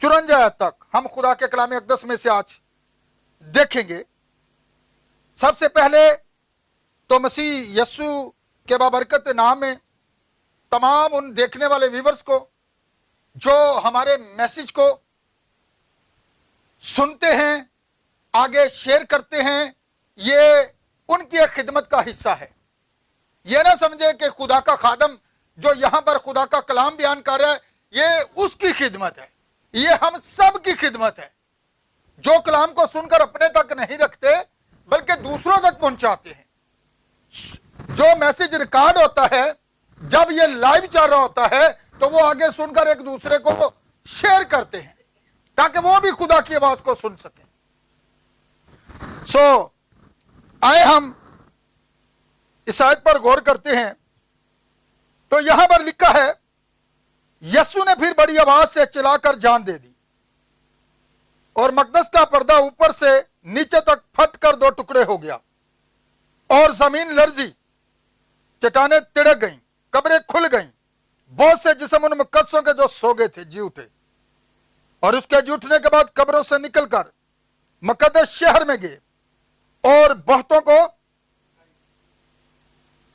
54 आयत तक हम खुदा के कलाम अक़दस में से आज देखेंगे। सबसे पहले तो मसीह यस्सु के बाबरकत नाम में तमाम उन देखने वाले व्यूअर्स को जो हमारे मैसेज को सुनते हैं, आगे शेयर करते हैं, ये उनकी एक खिदमत का हिस्सा है। ये ना समझे कि खुदा का खादम जो यहां पर खुदा का कलाम बयान कर रहा है ये उसकी खिदमत है, ये हम सब की खिदमत है। जो कलाम को सुनकर अपने तक नहीं रखते बल्कि दूसरों तक पहुंचाते हैं। जो मैसेज रिकॉर्ड होता है, जब ये लाइव चल रहा होता है तो वो आगे सुनकर एक दूसरे को शेयर करते हैं ताकि वो भी खुदा की आवाज को सुन सकें। आए हम इस आयत पर गौर करते हैं तो यहां पर लिखा है, यस्सु ने फिर बड़ी आवाज से चिल्लाकर जान दे दी और मकदस का पर्दा ऊपर से नीचे तक फट कर 2 टुकड़े हो गया और जमीन लर्जी, चट्टानें तिड़क गईं, कब्रें खुल गईं, बहुत से जिस्म उन मुकद्दसों के जो सो गए थे जी उठे और उसके जी उठने के बाद कब्रों से निकलकर मुकद्दस शहर में गए और बहुतों को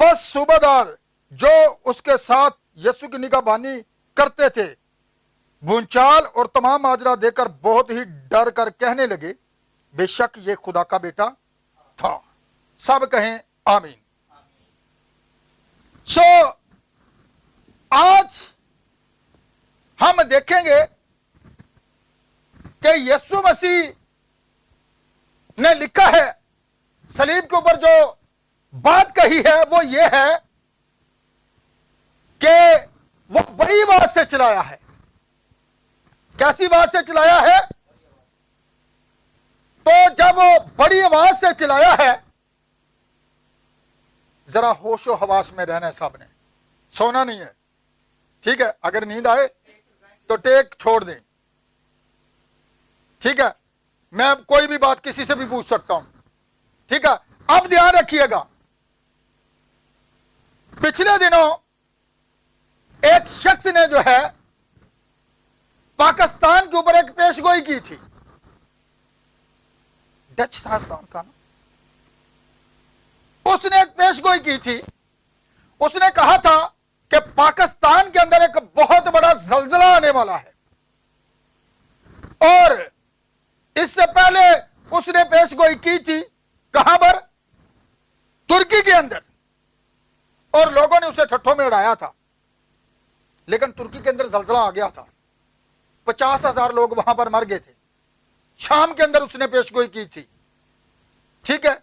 बस सूबेदार जो उसके साथ यीशु की निगाहबानी करते थे भूचाल और तमाम माजरा देकर बहुत ही डर कर कहने लगे, बेशक ये खुदा का बेटा था। सब कहें आमीन। आज हम देखेंगे कि यीशु मसीह ने लिखा है, सलीब के ऊपर जो बात कही है वो ये है कि वो बड़ी आवाज से चिल्लाया है। कैसी आवाज से चिल्लाया है? तो जब वो बड़ी आवाज से चिल्लाया है, जरा होशो हवास में रहना है साहब ने, सोना नहीं है, ठीक है? अगर नींद आए तो टेक छोड़ दें, ठीक है? मैं कोई भी बात किसी से भी पूछ सकता हूं, ठीक है? अब ध्यान रखिएगा, पिछले दिनों एक शख्स ने जो है पाकिस्तान के ऊपर एक पेशगोई की थी, डच साजदान का ना, उसने एक पेशगोई की थी। उसने कहा था कि पाकिस्तान के अंदर एक बहुत बड़ा जलजला आने वाला है और इससे पहले उसने पेशगोई की थी कहां पर? तुर्की के अंदर, और लोगों ने उसे ठट्ठों में उड़ाया था। लेकिन तुर्की के अंदर जलजला आ गया था, 50,000 लोग वहां पर मर गए थे। शाम के अंदर उसने पेशगोई की थी, ठीक है?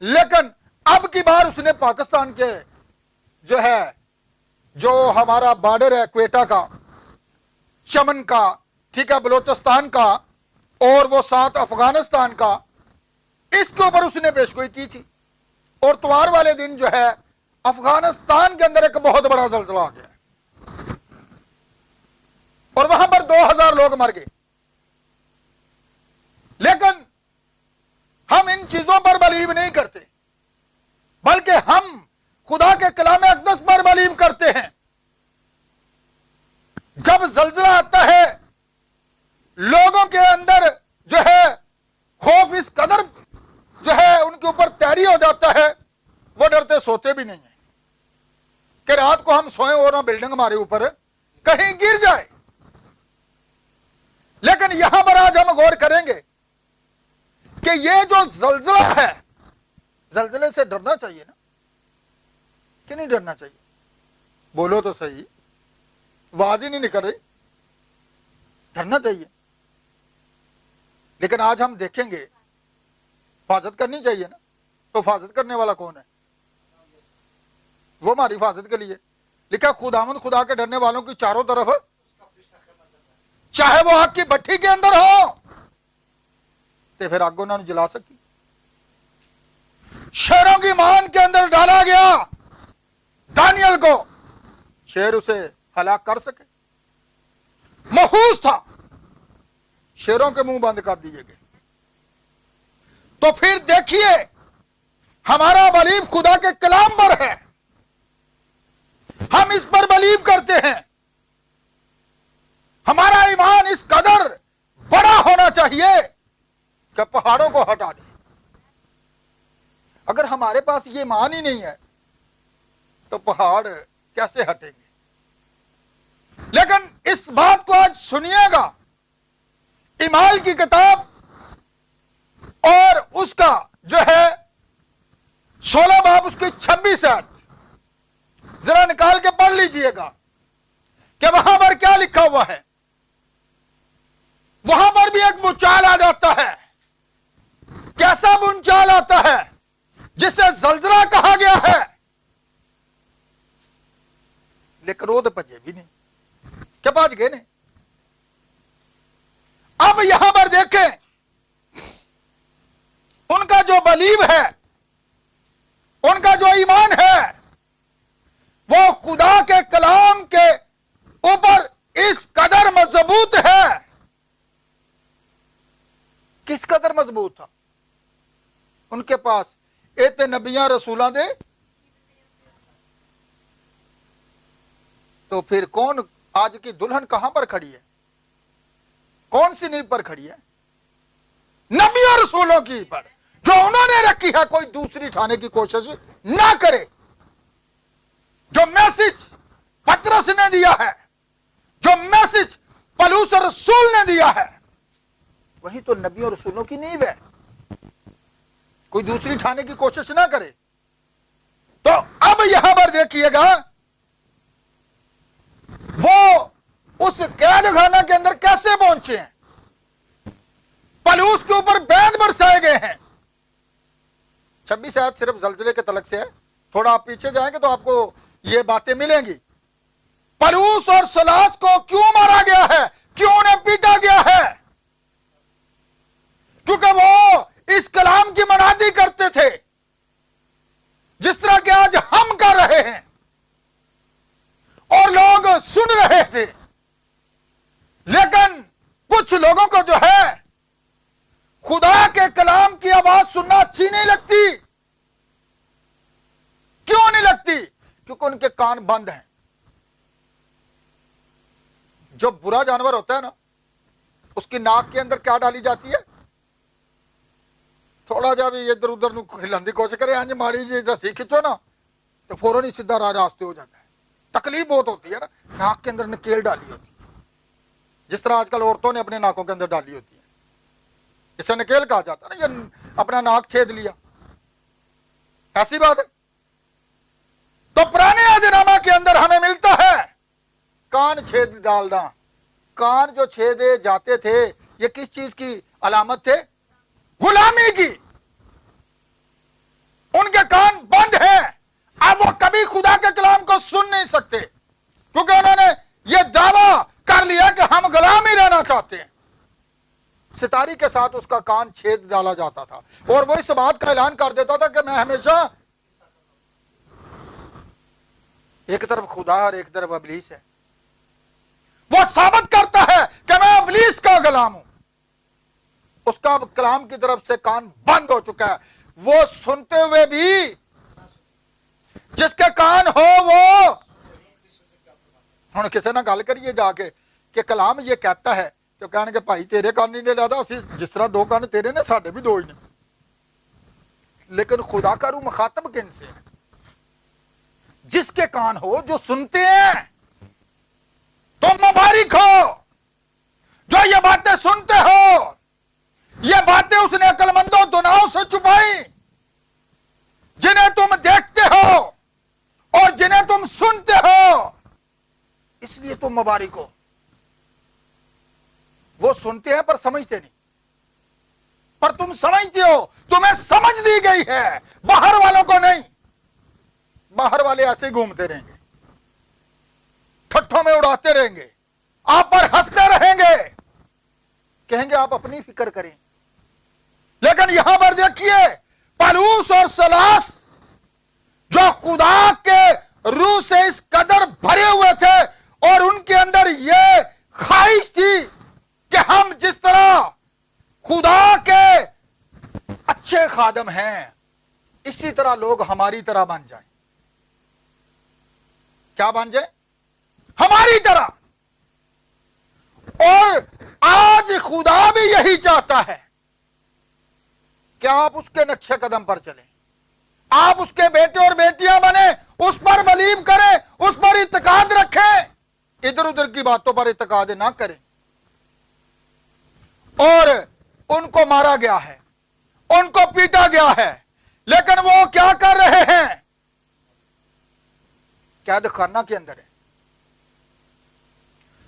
लेकिन अब की बार उसने पाकिस्तान के जो हमारा बॉर्डर है क्वेटा का, चमन का, ठीक है, बलोचिस्तान का और वो साथ अफगानिस्तान का, इसके ऊपर उसने पेशगोई की थी। और त्योहार वाले दिन जो है अफगानिस्तान के अंदर एक बहुत बड़ा जलजला आ गया और वहां पर 2000 लोग मर गए। लेकिन हम इन चीजों पर बिलीव नहीं करते, बल्कि हम खुदा के कलाम अक़दस पर बिलीव करते हैं। जब जलजला आता है, लोगों के अंदर जो है खौफ इस कदर जो है उनके ऊपर तैरी हो जाता है, वो डरते सोते भी नहीं है कि रात को हम सोए और ना बिल्डिंग हमारे ऊपर कहीं गिर जाए। लेकिन यहां पर आज हम गौर करेंगे कि ये जो जलजला है, जलजले से डरना चाहिए ना कि नहीं डरना चाहिए? बोलो तो सही, आवाज ही नहीं निकल रही। डरना चाहिए। लेकिन आज हम देखेंगे हिफाजत करनी चाहिए ना, तो हिफाजत करने वाला कौन है? वो हमारी हिफाजत के लिए लिखा, खुदावंद खुदा के डरने वालों की चारों तरफ, चाहे वो आग की भट्टी के अंदर हो तो फिर आग उन्होंने जला सकी। शेरों की मान के अंदर डाला गया दानियल को, शेर उसे हलाक कर सके। महफूज था, शेरों के मुंह बंद कर दिए गए। तो फिर देखिए, हमारा बिलीव खुदा के कलाम पर है, हम इस पर बिलीव करते हैं। हमारा ईमान इस कदर کہ پہاڑوں کو ہٹا دے۔ اگر ہمارے پاس یہ ایمان ہی نہیں ہے تو پہاڑ کیسے ہٹیں گے؟ لیکن اس بات کو آج سنیے گا، ایمال کی کتاب اور اس کا جو ہے 16 باب اس کی 26 آیت ذرا نکال کے پڑھ لیجئے گا کہ وہاں پر کیا لکھا ہوا ہے۔ وہاں پر بھی ایک بھونچال آ جاتا ہے۔ کیسا بھونچال آتا ہے؟ جسے زلزلہ کہا گیا ہے، لیکن وہ تو بچے بھی نہیں، کیا بچ گئے نہیں؟ اب یہاں پر دیکھیں، ان کا جو بلیو ہے، ان کا جو ایمان ہے، وہ خدا کے کلام کے اوپر اس قدر مضبوط ہے۔ کس قدر مضبوط تھا؟ ان کے پاس ایتے نبیاں رسولاں دے، تو پھر کون آج کی دلہن کہاں پر کھڑی ہے؟ کون سی نیب پر کھڑی ہے؟ نبی اور رسولوں کی پر، جو انہوں نے رکھی ہے، کوئی دوسری اٹھانے کی کوشش نہ کرے۔ جو میسج پطرس نے دیا ہے، جو میسج پولس رسول نے دیا ہے، وہی تو نبی اور رسولوں کی نیب ہے۔ کوئی دوسری اٹھانے کی کوشش نہ کرے۔ تو اب یہاں پر دیکھیے گا، وہ اس قید خانہ کے اندر کیسے پہنچے ہیں؟ پولس کے اوپر بیت برسائے گئے ہیں۔ 26 آیت صرف زلزلے کے تعلق سے ہے، تھوڑا آپ پیچھے جائیں گے تو آپ کو یہ باتیں ملیں گی۔ پولس اور سیلاس کو کیوں مارا گیا ہے؟ کیوں انہیں پیٹا گیا ہے؟ کیونکہ وہ اس کلام کی منادی کرتے تھے، جس طرح کہ آج ہم کر رہے ہیں، اور لوگ سن رہے تھے۔ لیکن کچھ لوگوں کو جو ہے خدا کے کلام کی آواز سننا اچھی نہیں لگتی۔ کیوں نہیں لگتی؟ کیونکہ ان کے کان بند ہیں۔ جو برا جانور ہوتا ہے نا، اس کی ناک کے اندر کیا ڈالی جاتی ہے؟ تھوڑا جا بھی ادھر ادھر ہلن کی کوشش کرے، ہاں ماڑی جی رسی کھچو نا تو فوراً ہی سیدھا راہ راستے ہو جاتا ہے۔ تکلیف بہت ہوتی ہے نا، ناک کے اندر نکیل ڈالی ہوتی ہے، جس طرح آج کل عورتوں نے اپنے ناکوں کے اندر ڈالی ہوتی ہے، اسے نکیل کہا جاتا ہے نا، یہ اپنا ناک چھید لیا، ایسی بات ہے۔ تو پرانے عہد نامہ کے اندر ہمیں ملتا ہے کان چھید ڈالنا۔ کان جو چھیدے جاتے تھے، یہ کس چیز کی علامت تھے؟ غلامی کی۔ ان کے کان بند ہیں، اب وہ کبھی خدا کے کلام کو سن نہیں سکتے، کیونکہ انہوں نے یہ دعویٰ کر لیا کہ ہم غلام ہی رہنا چاہتے ہیں۔ ستاری کے ساتھ اس کا کان چھید ڈالا جاتا تھا، اور وہ اس بات کا اعلان کر دیتا تھا کہ میں ہمیشہ ایک طرف خدا اور ایک طرف ابلیس ہے۔ وہ ثابت کرتا ہے کہ میں ابلیس کا غلام ہوں۔ اس کا کلام کی طرف سے کان بند ہو چکا ہے، وہ سنتے ہوئے بھی جس کے کان ہو وہ ہن کسی نہ گل کریے جا کے کہ کلام یہ کہتا ہے، تو کہنے کہ بھائی تیرے کان نہیں لادا، اسی جس طرح دو کان تیرے نے، ساڈے بھی دو ہی نے۔ لیکن خدا کا روح مخاطب کن سے ہے؟ جس کے کان ہو، جو سنتے ہیں۔ تم مبارک ہو جو یہ باتیں سنتے ہو۔ یہ باتیں اس نے عقل مندوں دناؤں سے چھپائی، جنہیں تم دیکھتے ہو اور جنہیں تم سنتے ہو، اس لیے تم مبارک ہو۔ وہ سنتے ہیں پر سمجھتے نہیں، پر تم سمجھتے ہو، تمہیں سمجھ دی گئی ہے، باہر والوں کو نہیں۔ باہر والے ایسے ہی گھومتے رہیں گے، ٹھٹھوں میں اڑاتے رہیں گے، آپ پر ہنستے رہیں گے، کہیں گے آپ اپنی فکر کریں۔ لیکن یہاں پر دیکھیے، پولس اور سیلاس جو خدا کے روح سے اس قدر بھرے ہوئے تھے، اور ان کے اندر یہ خواہش تھی کہ ہم جس طرح خدا کے اچھے خادم ہیں، اسی طرح لوگ ہماری طرح بن جائیں۔ کیا بن جائیں؟ ہماری طرح۔ اور آج خدا بھی یہی چاہتا ہے क्या आप उसके नक्शे कदम पर चलें, आप उसके बेटे और बेटियां बने, उस पर बिलीव करें, उस पर इत्तेकाद रखें, इधर उधर की बातों पर इत्तेकाद ना करें। और उनको मारा गया है, उनको पीटा गया है, लेकिन वो क्या कर रहे हैं? कैद खाना के अंदर है।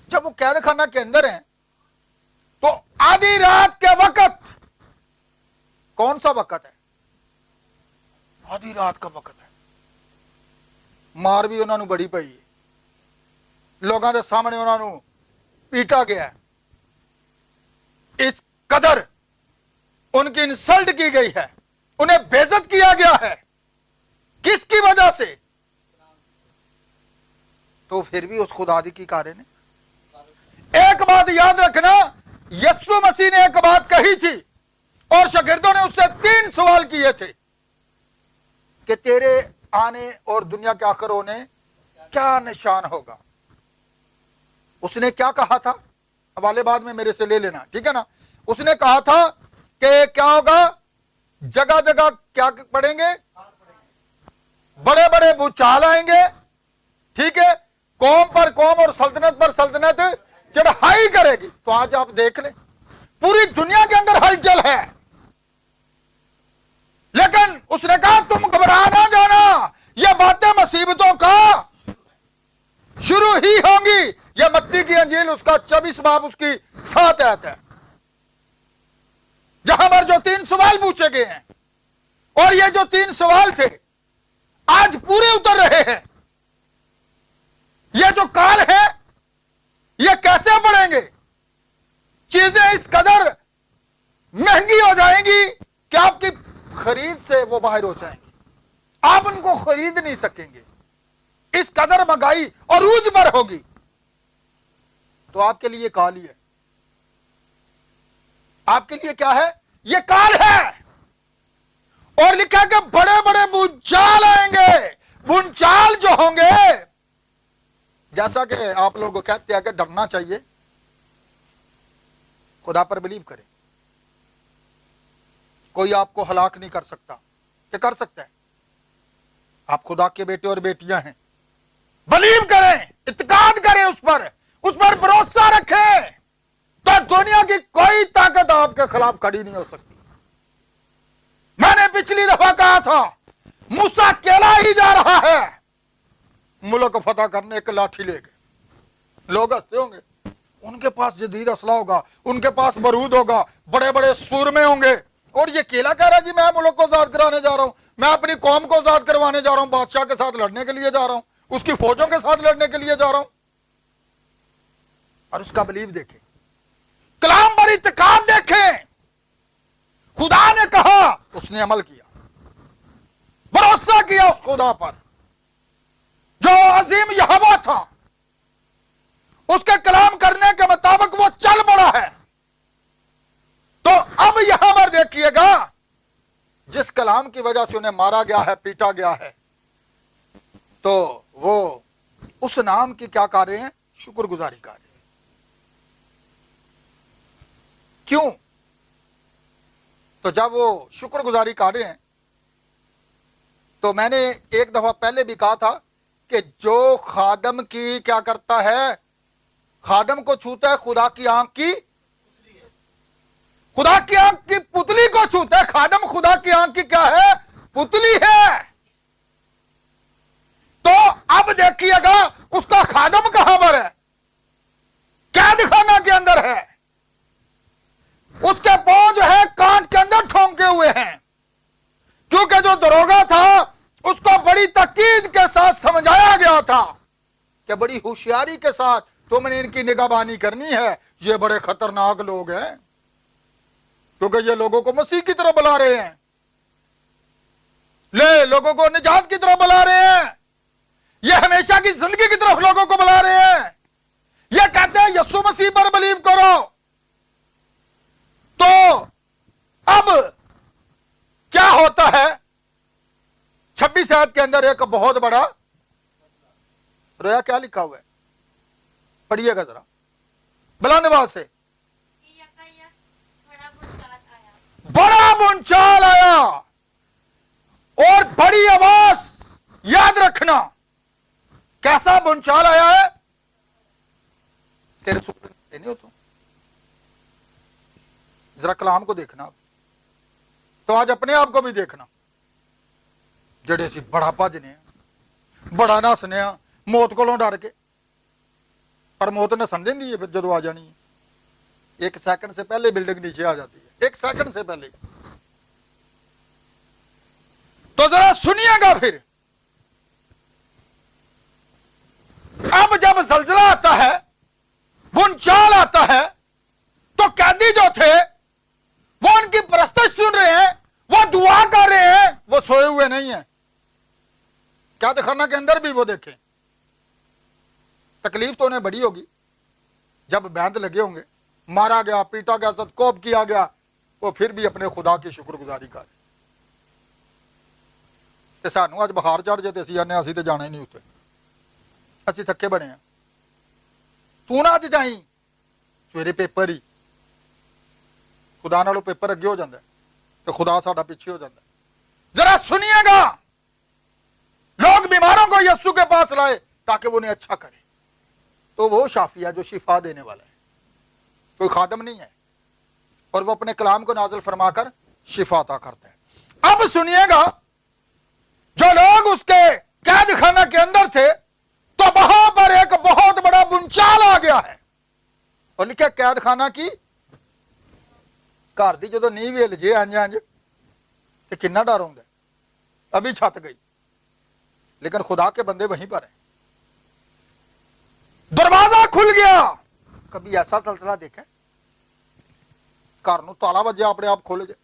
जब वो कैद खाना के अंदर है तो आधी रात के वक्त, कौन सा वक्त है? आधी रात का वक्त है। मार भी उन्होंने बड़ी पई है, लोगों के सामने उन्होंने पीटा गया है, इस कदर उनकी इंसल्ट की गई है, उन्हें बेइज्जत किया गया है। किसकी वजह से? तो फिर भी उस खुदादी की कार्य ने, एक बात याद रखना, यीशु मसीह ने एक बात कही थी और शागिर्दों ने उससे 3 सवाल किए थे कि तेरे आने और दुनिया के आखिर होने क्या निशान होगा। उसने क्या कहा था? हवाले बाद में मेरे से ले लेना, ठीक है ना। उसने कहा था कि क्या होगा, जगह जगह क्या पड़ेंगे? बड़े बड़े भूचाल आएंगे, ठीक है, कौम पर कौम और सल्तनत पर सल्तनत चढ़ाई करेगी। तो आज आप देख लें, पूरी दुनिया के अंदर हलचल है, लेकिन उसने कहा तुम घबरा ना जाना, ये बातें मुसीबतों का शुरू ही होंगी। यह मत्ती की अंजील उसका 24 बाब उसकी 7 आयत है, जहां पर जो 3 सवाल पूछे गए हैं, और ये जो 3 सवाल थे आज पूरे उतर रहे हैं। ये जो काल है ये कैसे बढ़ेंगे? चीजें इस कदर महंगी हो जाएंगी कि आपकी खरीद से वो बाहर हो जाएंगी, आप उनको खरीद नहीं सकेंगे। इस कदर महंगाई और रूज पर होगी। तो आपके लिए काल ही है, आपके लिए क्या है? ये काल है। और लिखा है कि बड़े बड़े भूचाल आएंगे। भूचाल जो होंगे, जैसा कि आप लोग कहते हैं कि डरना चाहिए, खुदा पर बिलीव करें। कोई आपको हलाक नहीं कर सकता, क्या कर सकता है? आप खुदा के बेटे और बेटियां हैं, बिलीव करें, इत्तेकाद करें, उस पर भरोसा रखें, तो दुनिया की कोई ताकत आपके खिलाफ खड़ी नहीं हो सकती। मैंने पिछली दफा कहा था, मूसा अकेला ही जा रहा है मुल्क को फतह करने, एक लाठी लेके। लोग हंसते होंगे, उनके पास जदीद असला होगा, उनके पास बारूद होगा, बड़े बड़े सूरमे होंगे, और ये अकेला कह रहा है जी मैं मुल्क को आजाद कराने जा रहा हूं, मैं अपनी कौम को आजाद करवाने जा रहा हूं, बादशाह के साथ लड़ने के लिए जा रहा हूं, उसकी फौजों के साथ लड़ने के लिए जा रहा हूं। और उसका बिलीव देखें, कलाम पर इत्तेकाद देखें। खुदा ने कहा, उसने अमल किया, भरोसा किया उस खुदा पर जो अजीम यहोवा था, उसके कलाम करने के मुताबिक वो चल पड़ा है। तो अब यहां पर देखिएगा, जिस कलाम की वजह से उन्हें मारा गया है, पीटा गया है, तो वो उस नाम की क्या कर रहे हैं? शुक्रगुजारी कर रहे हैं। क्यों? तो जब वो शुक्रगुजारी कर रहे हैं, तो मैंने एक दफा पहले भी कहा था कि जो खादम की क्या करता है, खादम को छूता है, खुदा की आंख की, खुदा की आंख की पुतली को छूता है। खादम खुदा की आंख की क्या है? पुतली है। तो अब देखिएगा, उसका खादम कहां पर है? कैद खाना के अंदर है, उसके पांव जो है कांट के अंदर ठोंके हुए हैं, क्योंकि जो दरोगा था उसको बड़ी तकीद के साथ समझाया गया था कि बड़ी होशियारी के साथ तुमने इनकी निगाहबानी करनी है, ये बड़े खतरनाक लोग हैं, क्योंकि ये लोगों को मसीह की तरफ बुला रहे हैं, ले लोगों को निजात की तरफ बुला रहे हैं, ये हमेशा की जिंदगी की तरफ लोगों को बुला रहे हैं। ये कहते हैं यीशु मसीह पर बिलीव करो। तो अब क्या होता है? 26 आयत के अंदर एक बहुत बड़ा रोया क्या लिखा हुआ है, पढ़िएगा जरा बुलंद आवाज से। बड़ा भूचाल आया और बड़ी आवाज, याद रखना कैसा भूचाल आया है। तेरे सुपने नहीं हो तो जरा कलाम को देखना, तो आज अपने आप को भी देखना। जड़े सी बड़ा भजने, बड़ा नसने, मौत को डर के, पर मौत नसन देंदी है फिर जदों आ जानी है। 1 सेकंड से पहले बिल्डिंग नीचे आ जाती है, 1 सेकंड से पहले। तो जरा सुनिएगा फिर, अब जब जलजला आता है, भूचाल आता है, तो कैदी जो थे वो उनकी प्रस्तुति सुन रहे हैं, वो दुआ कर रहे हैं, वो सोए हुए नहीं है। कैद खाना के अंदर भी वो देखें, तकलीफ तो उन्हें बड़ी होगी। जब बैंड लगे होंगे, मारा गया, पीटा गया, सदकोप किया गया, वो फिर भी अपने खुदा की शुक्रगुजारी कर। ते सानू अज बुखार चढ़ जाए तो असीं आने असीं ते जाना ही नहीं उत्ते, असीं थके बने हैं। तू ना अज जाई, सवेरे पेपर ही, खुदा नालों पेपर अगे हो जाता है तो खुदा साडा पीछे हो जाता है। जरा सुनिएगा, लोग बीमारों को यीशु के पास लाए ताकि वो उन्हें अच्छा करे, तो वो शाफिया जो शिफा देने वाला है, कोई खादम नहीं है, और वो अपने कलाम को नाज़िल फरमाकर शिफा अता करता है। अब सुनिएगा, जो लोग उसके कैद खाना के अंदर थे, तो वहां पर एक बहुत बड़ा भूचाल आ गया है। और लिखा कैद खाना की घर की जो नींव हिल जे अंज अंज तो कितना डर होंगे। अभी छत गई, लेकिन खुदा के बंदे वहीं पर हैं। दरवाजा खुल गया। कभी ऐसा सिलसिला देखा, घर नूं ताला वज्या अपने आप खुल जाए,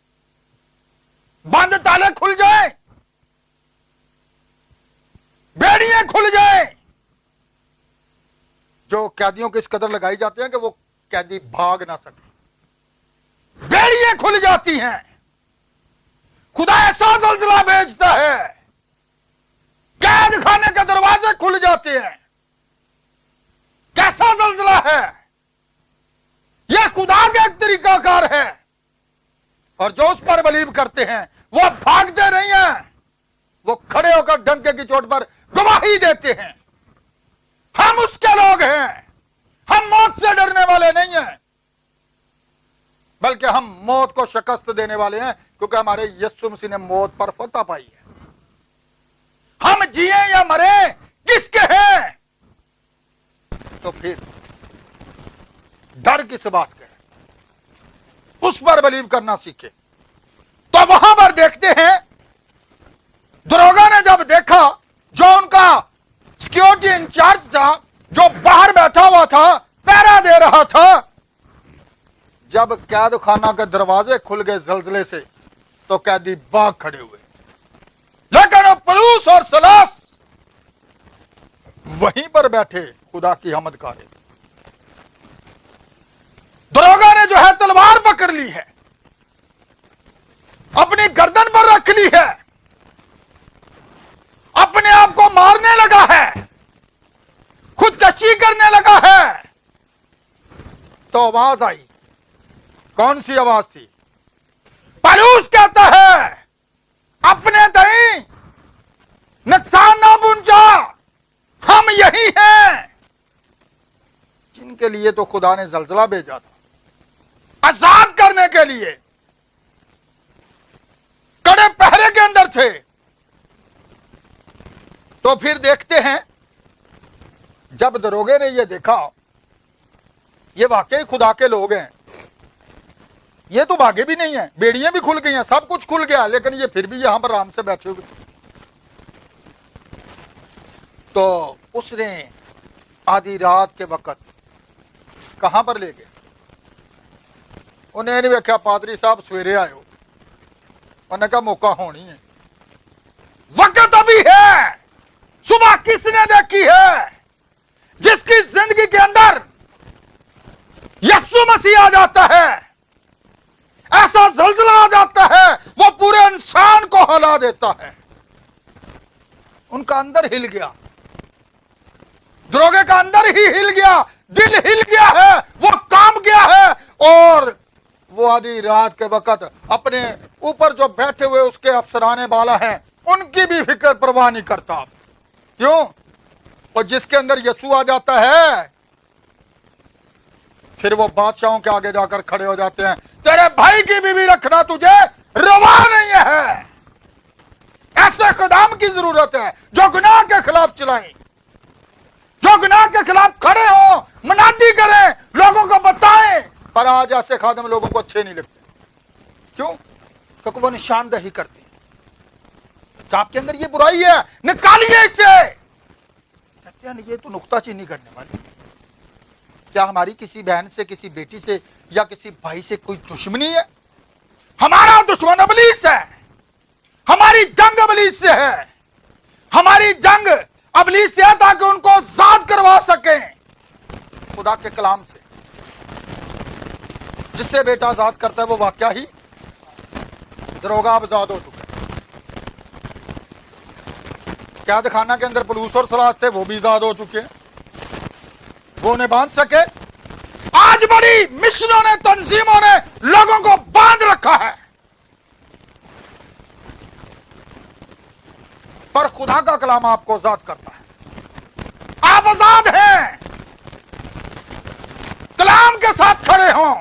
बंद ताले खुल जाए, बेड़ियां खुल जाए। जो कैदियों को इस कदर लगाई जाती हैं कि वो कैदी भाग ना सके, बेड़ियां खुल जाती हैं। खुदा ऐसा जलजला भेजता है, कैद खाने के दरवाजे खुल जाते हैं। कैसा जलजला है, यह खुदा का एक तरीकाकार है। और जो उस पर बिलीव करते हैं वो भागते नहीं हैं, वो खड़े होकर डंके की चोट पर गवाही देते हैं। हम उसके लोग हैं, हम मौत से डरने वाले नहीं हैं, बल्कि हम मौत को शिकस्त देने वाले हैं, क्योंकि हमारे यीशु मसीह ने मौत पर फतह पाई है। हम जिए या मरे किसके हैं, तो फिर डर किस बात के, उस पर बिलीव करना सीखे। तो वहां पर देखते हैं, दरोगा ने जब देखा, जो उनका सिक्योरिटी इंचार्ज था, जो बाहर बैठा हुआ था, पहरा दे रहा था, जब कैद खाना के दरवाजे खुल गए जलजले से, तो कैदी भाग खड़े हुए। लेकिन पलूस और सलास वहीं पर बैठे खुदा की हमद करे। दरोगा ने जो है तलवार पकड़ ली है, अपनी गर्दन पर रख ली है, अपने आप को मारने लगा है, खुदकशी करने लगा है। तो आवाज आई। कौन सी आवाज थी? पलूस कहता है, अपने दई नुकसान ना पहुंचा, हम यही हैं। जिनके लिए तो खुदा ने जलजला भेजा था, आजाद करने के लिए, कड़े पहरे के अंदर थे। तो फिर देखते हैं, जब दरोगे ने यह देखा, ये वाकई खुदा के लोग हैं, ये तो भागे भी नहीं है, बेड़ियां भी खुल गई हैं, सब कुछ खुल गया, लेकिन ये फिर भी यहां पर आराम से बैठे हुए। तो उसने आधी रात के वक्त कहां पर ले गए, उन्हें नहीं वेख्या पादरी साहब सवेरे आयो, उन्हें कहा मौका होनी है, वक्त अभी है। सुबह किसने देखी है, जिसकी जिंदगी के अंदर यीशु मसीह आ जाता है, ऐसा जलजला आ जाता है, वो पूरे इंसान को हिला देता है। उनका अंदर हिल गया, दरोगे का अंदर ही हिल गया, दिल हिल गया है, वो कांप गया है, और वो आधी آدھی رات کے وقت اپنے اوپر جو بیٹھے ہوئے اس کے افسرانے بالا ہیں ان کی بھی فکر پرواہ نہیں کرتا. کیوں؟ اور جس کے اندر یسوع آ جاتا ہے پھر وہ بادشاہوں کے آگے جا کر کھڑے ہو جاتے ہیں. تیرے بھائی کی بیوی رکھنا تجھے روا نہیں ہے. ایسے خدام کی ضرورت ہے جو گناہ کے خلاف چلائیں، جو گناہ کے خلاف کھڑے ہوں، منادی کریں، لوگوں کو بتائیں. پر آج ایسے خادم لوگوں کو اچھے نہیں لگتے. کیوں؟ کیونکہ وہ نشاندہی کرتے ہیں کہ آپ کے اندر یہ برائی ہے، نکالیے اسے. کہتے ہیں یہ تو نکتہ چینی کرنے والی. کیا ہماری کسی بہن سے، کسی بیٹی سے یا کسی بھائی سے کوئی دشمنی ہے؟ ہمارا دشمن ابلیس ہے. ہماری جنگ ابلیس سے ہے. ہماری جنگ ابلیس سے ہے تاکہ ان کو آزاد کروا سکیں خدا کے کلام سے. جس سے بیٹا آزاد کرتا ہے وہ واقعہ ہی دروگا اب آزاد ہو چکا ہے. قید خانہ کے اندر پولیس اور سلاس تھے، وہ بھی آزاد ہو چکے ہیں، وہ انہیں باندھ سکے. آج بڑی مشنوں نے، تنظیموں نے لوگوں کو باندھ رکھا ہے. پر خدا کا کلام آپ کو آزاد کرتا ہے. آپ آزاد ہیں. کلام کے ساتھ کھڑے ہوں.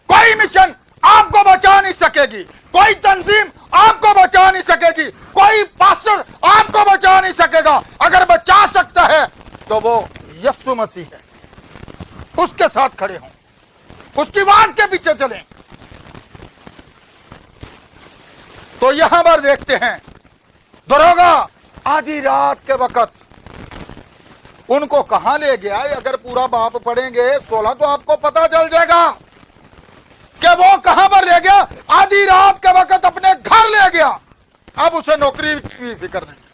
کوئی مشن آپ کو بچا نہیں سکے گی، کوئی تنظیم آپ کو بچا نہیں سکے گی، کوئی پاسٹر آپ کو بچا نہیں سکے گا. اگر بچا سکتا ہے تو وہ یسوع مسیح ہے. اس کے ساتھ کھڑے ہوں، اس کی آواز کے پیچھے چلیں. تو یہاں پر دیکھتے ہیں دروگا آدھی رات کے وقت ان کو کہاں لے گیا. اگر پورا باپ پڑھیں گے 16 تو آپ کو پتا چل جائے گا کہ وہ کہاں پر لے گیا. آدھی رات کے وقت اپنے گھر لے گیا. اب اسے نوکری کی فکر نہیں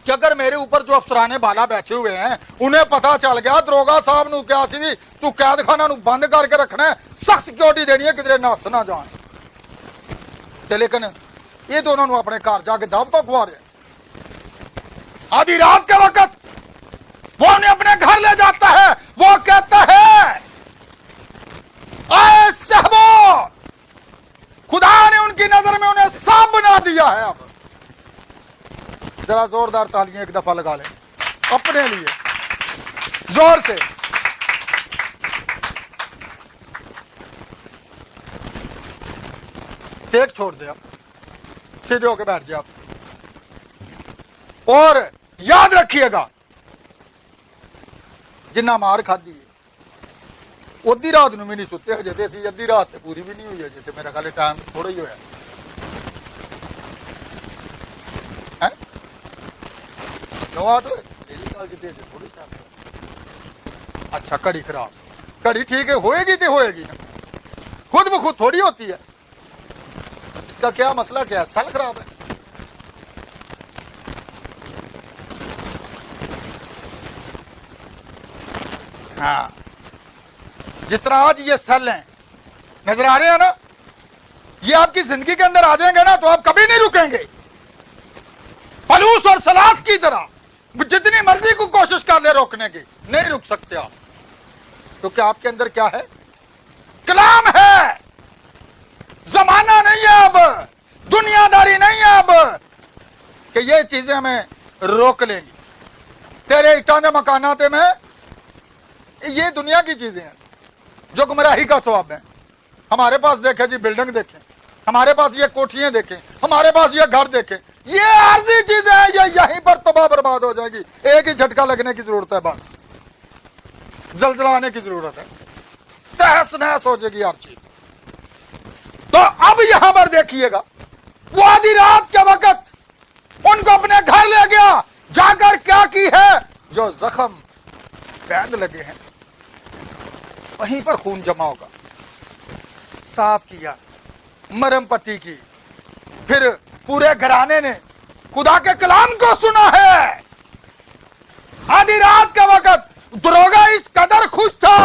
کہ اگر میرے اوپر جو افسرانے بالا بیٹھے ہوئے ہیں انہیں پتا چل گیا دروگا صاحب نو کیا سی بھی تو قید خانہ نو بند کر کے رکھنا ہے، سخت سیکورٹی دینی ہے کدھر نس نہ جان. لیکن یہ دونوں نو اپنے گھر جا کے دعوت کھوا رہے ہیں. آدھی رات کے وقت وہ انہیں اپنے گھر لے جاتا ہے. وہ کہتا ہے اے صحبو، خدا نے ان کی نظر میں انہیں سانپ بنا دیا ہے. اب ذرا زوردار تالیاں ایک دفعہ لگا لیں اپنے لیے زور سے. ٹیک چھوڑ دے، آپ سیدھے ہو کے بیٹھ جائے. آپ اور یاد رکھیے گا جنہ مار کھادی ہے ادھی رات نو بھی نہیں ستے ہجے. تے اسی ادھی رات پوری بھی نہیں ہوئی ہجے. تے میرا خیال ٹائم تھوڑا ہی ہویا. اچھا کڑی خراب. کڑی ٹھیک ہے، ہوئے گی تو ہوئے گی نا، خود بخود تھوڑی ہوتی ہے. اس کا کیا مسئلہ کیا ہے؟ سل خراب ہے. ہاں جس طرح آج یہ سل ہیں نظر آ رہے ہیں نا، یہ آپ کی زندگی کے اندر آ جائیں گے نا تو آپ کبھی نہیں رکیں گے. پلوس اور سلاس کی طرح جتنی مرضی کو کوشش کر لے روکنے کی، نہیں رک سکتے آپ. کیونکہ آپ کے اندر کیا ہے؟ کلام ہے. زمانہ نہیں ہے اب، دنیا داری نہیں ہے اب کہ یہ چیزیں ہمیں روک لیں گی. تیرے اٹھان دے مکانات میں یہ دنیا کی چیزیں ہیں جو گمراہی کا ثواب ہے. ہمارے پاس دیکھیں جی بلڈنگ دیکھیں، ہمارے پاس یہ کوٹھیاں دیکھیں، ہمارے پاس یہ گھر دیکھیں، یہ عارضی چیزیں ہیں. یہ یہیں پر تباہ برباد ہو جائے گی. ایک ہی جھٹکا لگنے کی ضرورت ہے، بس زلزلہ آنے کی ضرورت ہے، تہس نہس ہو جائے گی ہر چیز. تو اب یہاں پر دیکھیے گا وہ آدھی رات کے وقت ان کو اپنے گھر لے گیا. جا کر کیا کی ہے؟ جو زخم بیند لگے ہیں وہیں پر خون جمع ہوگا، صاف کیا، مرم پٹی کی. پھر پورے گھرانے نے خدا کے کلام کو سنا ہے. آدھی رات کے وقت دروگا اس قدر خوش تھا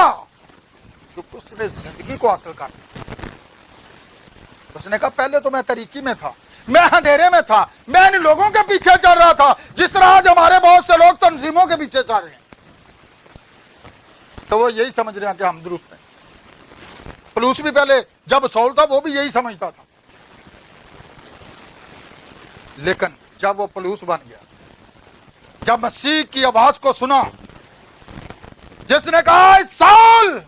کہ اس نے زندگی کو حاصل کر لیا. اس نے کہا پہلے تو میں طریقی میں تھا، میں اندھیرے میں تھا، میں ان لوگوں کے پیچھے چل رہا تھا جس طرح آج ہمارے بہت سے لوگ تنظیموں کے پیچھے چل رہے ہیں. تو وہ یہی سمجھ رہے ہیں کہ ہم درست ہیں. पलूस भी पहले जब सौल था वो भी यही समझता था, लेकिन जब वो पलूस बन गया, जब मसीह की आवाज को सुना, जिसने कहा सौल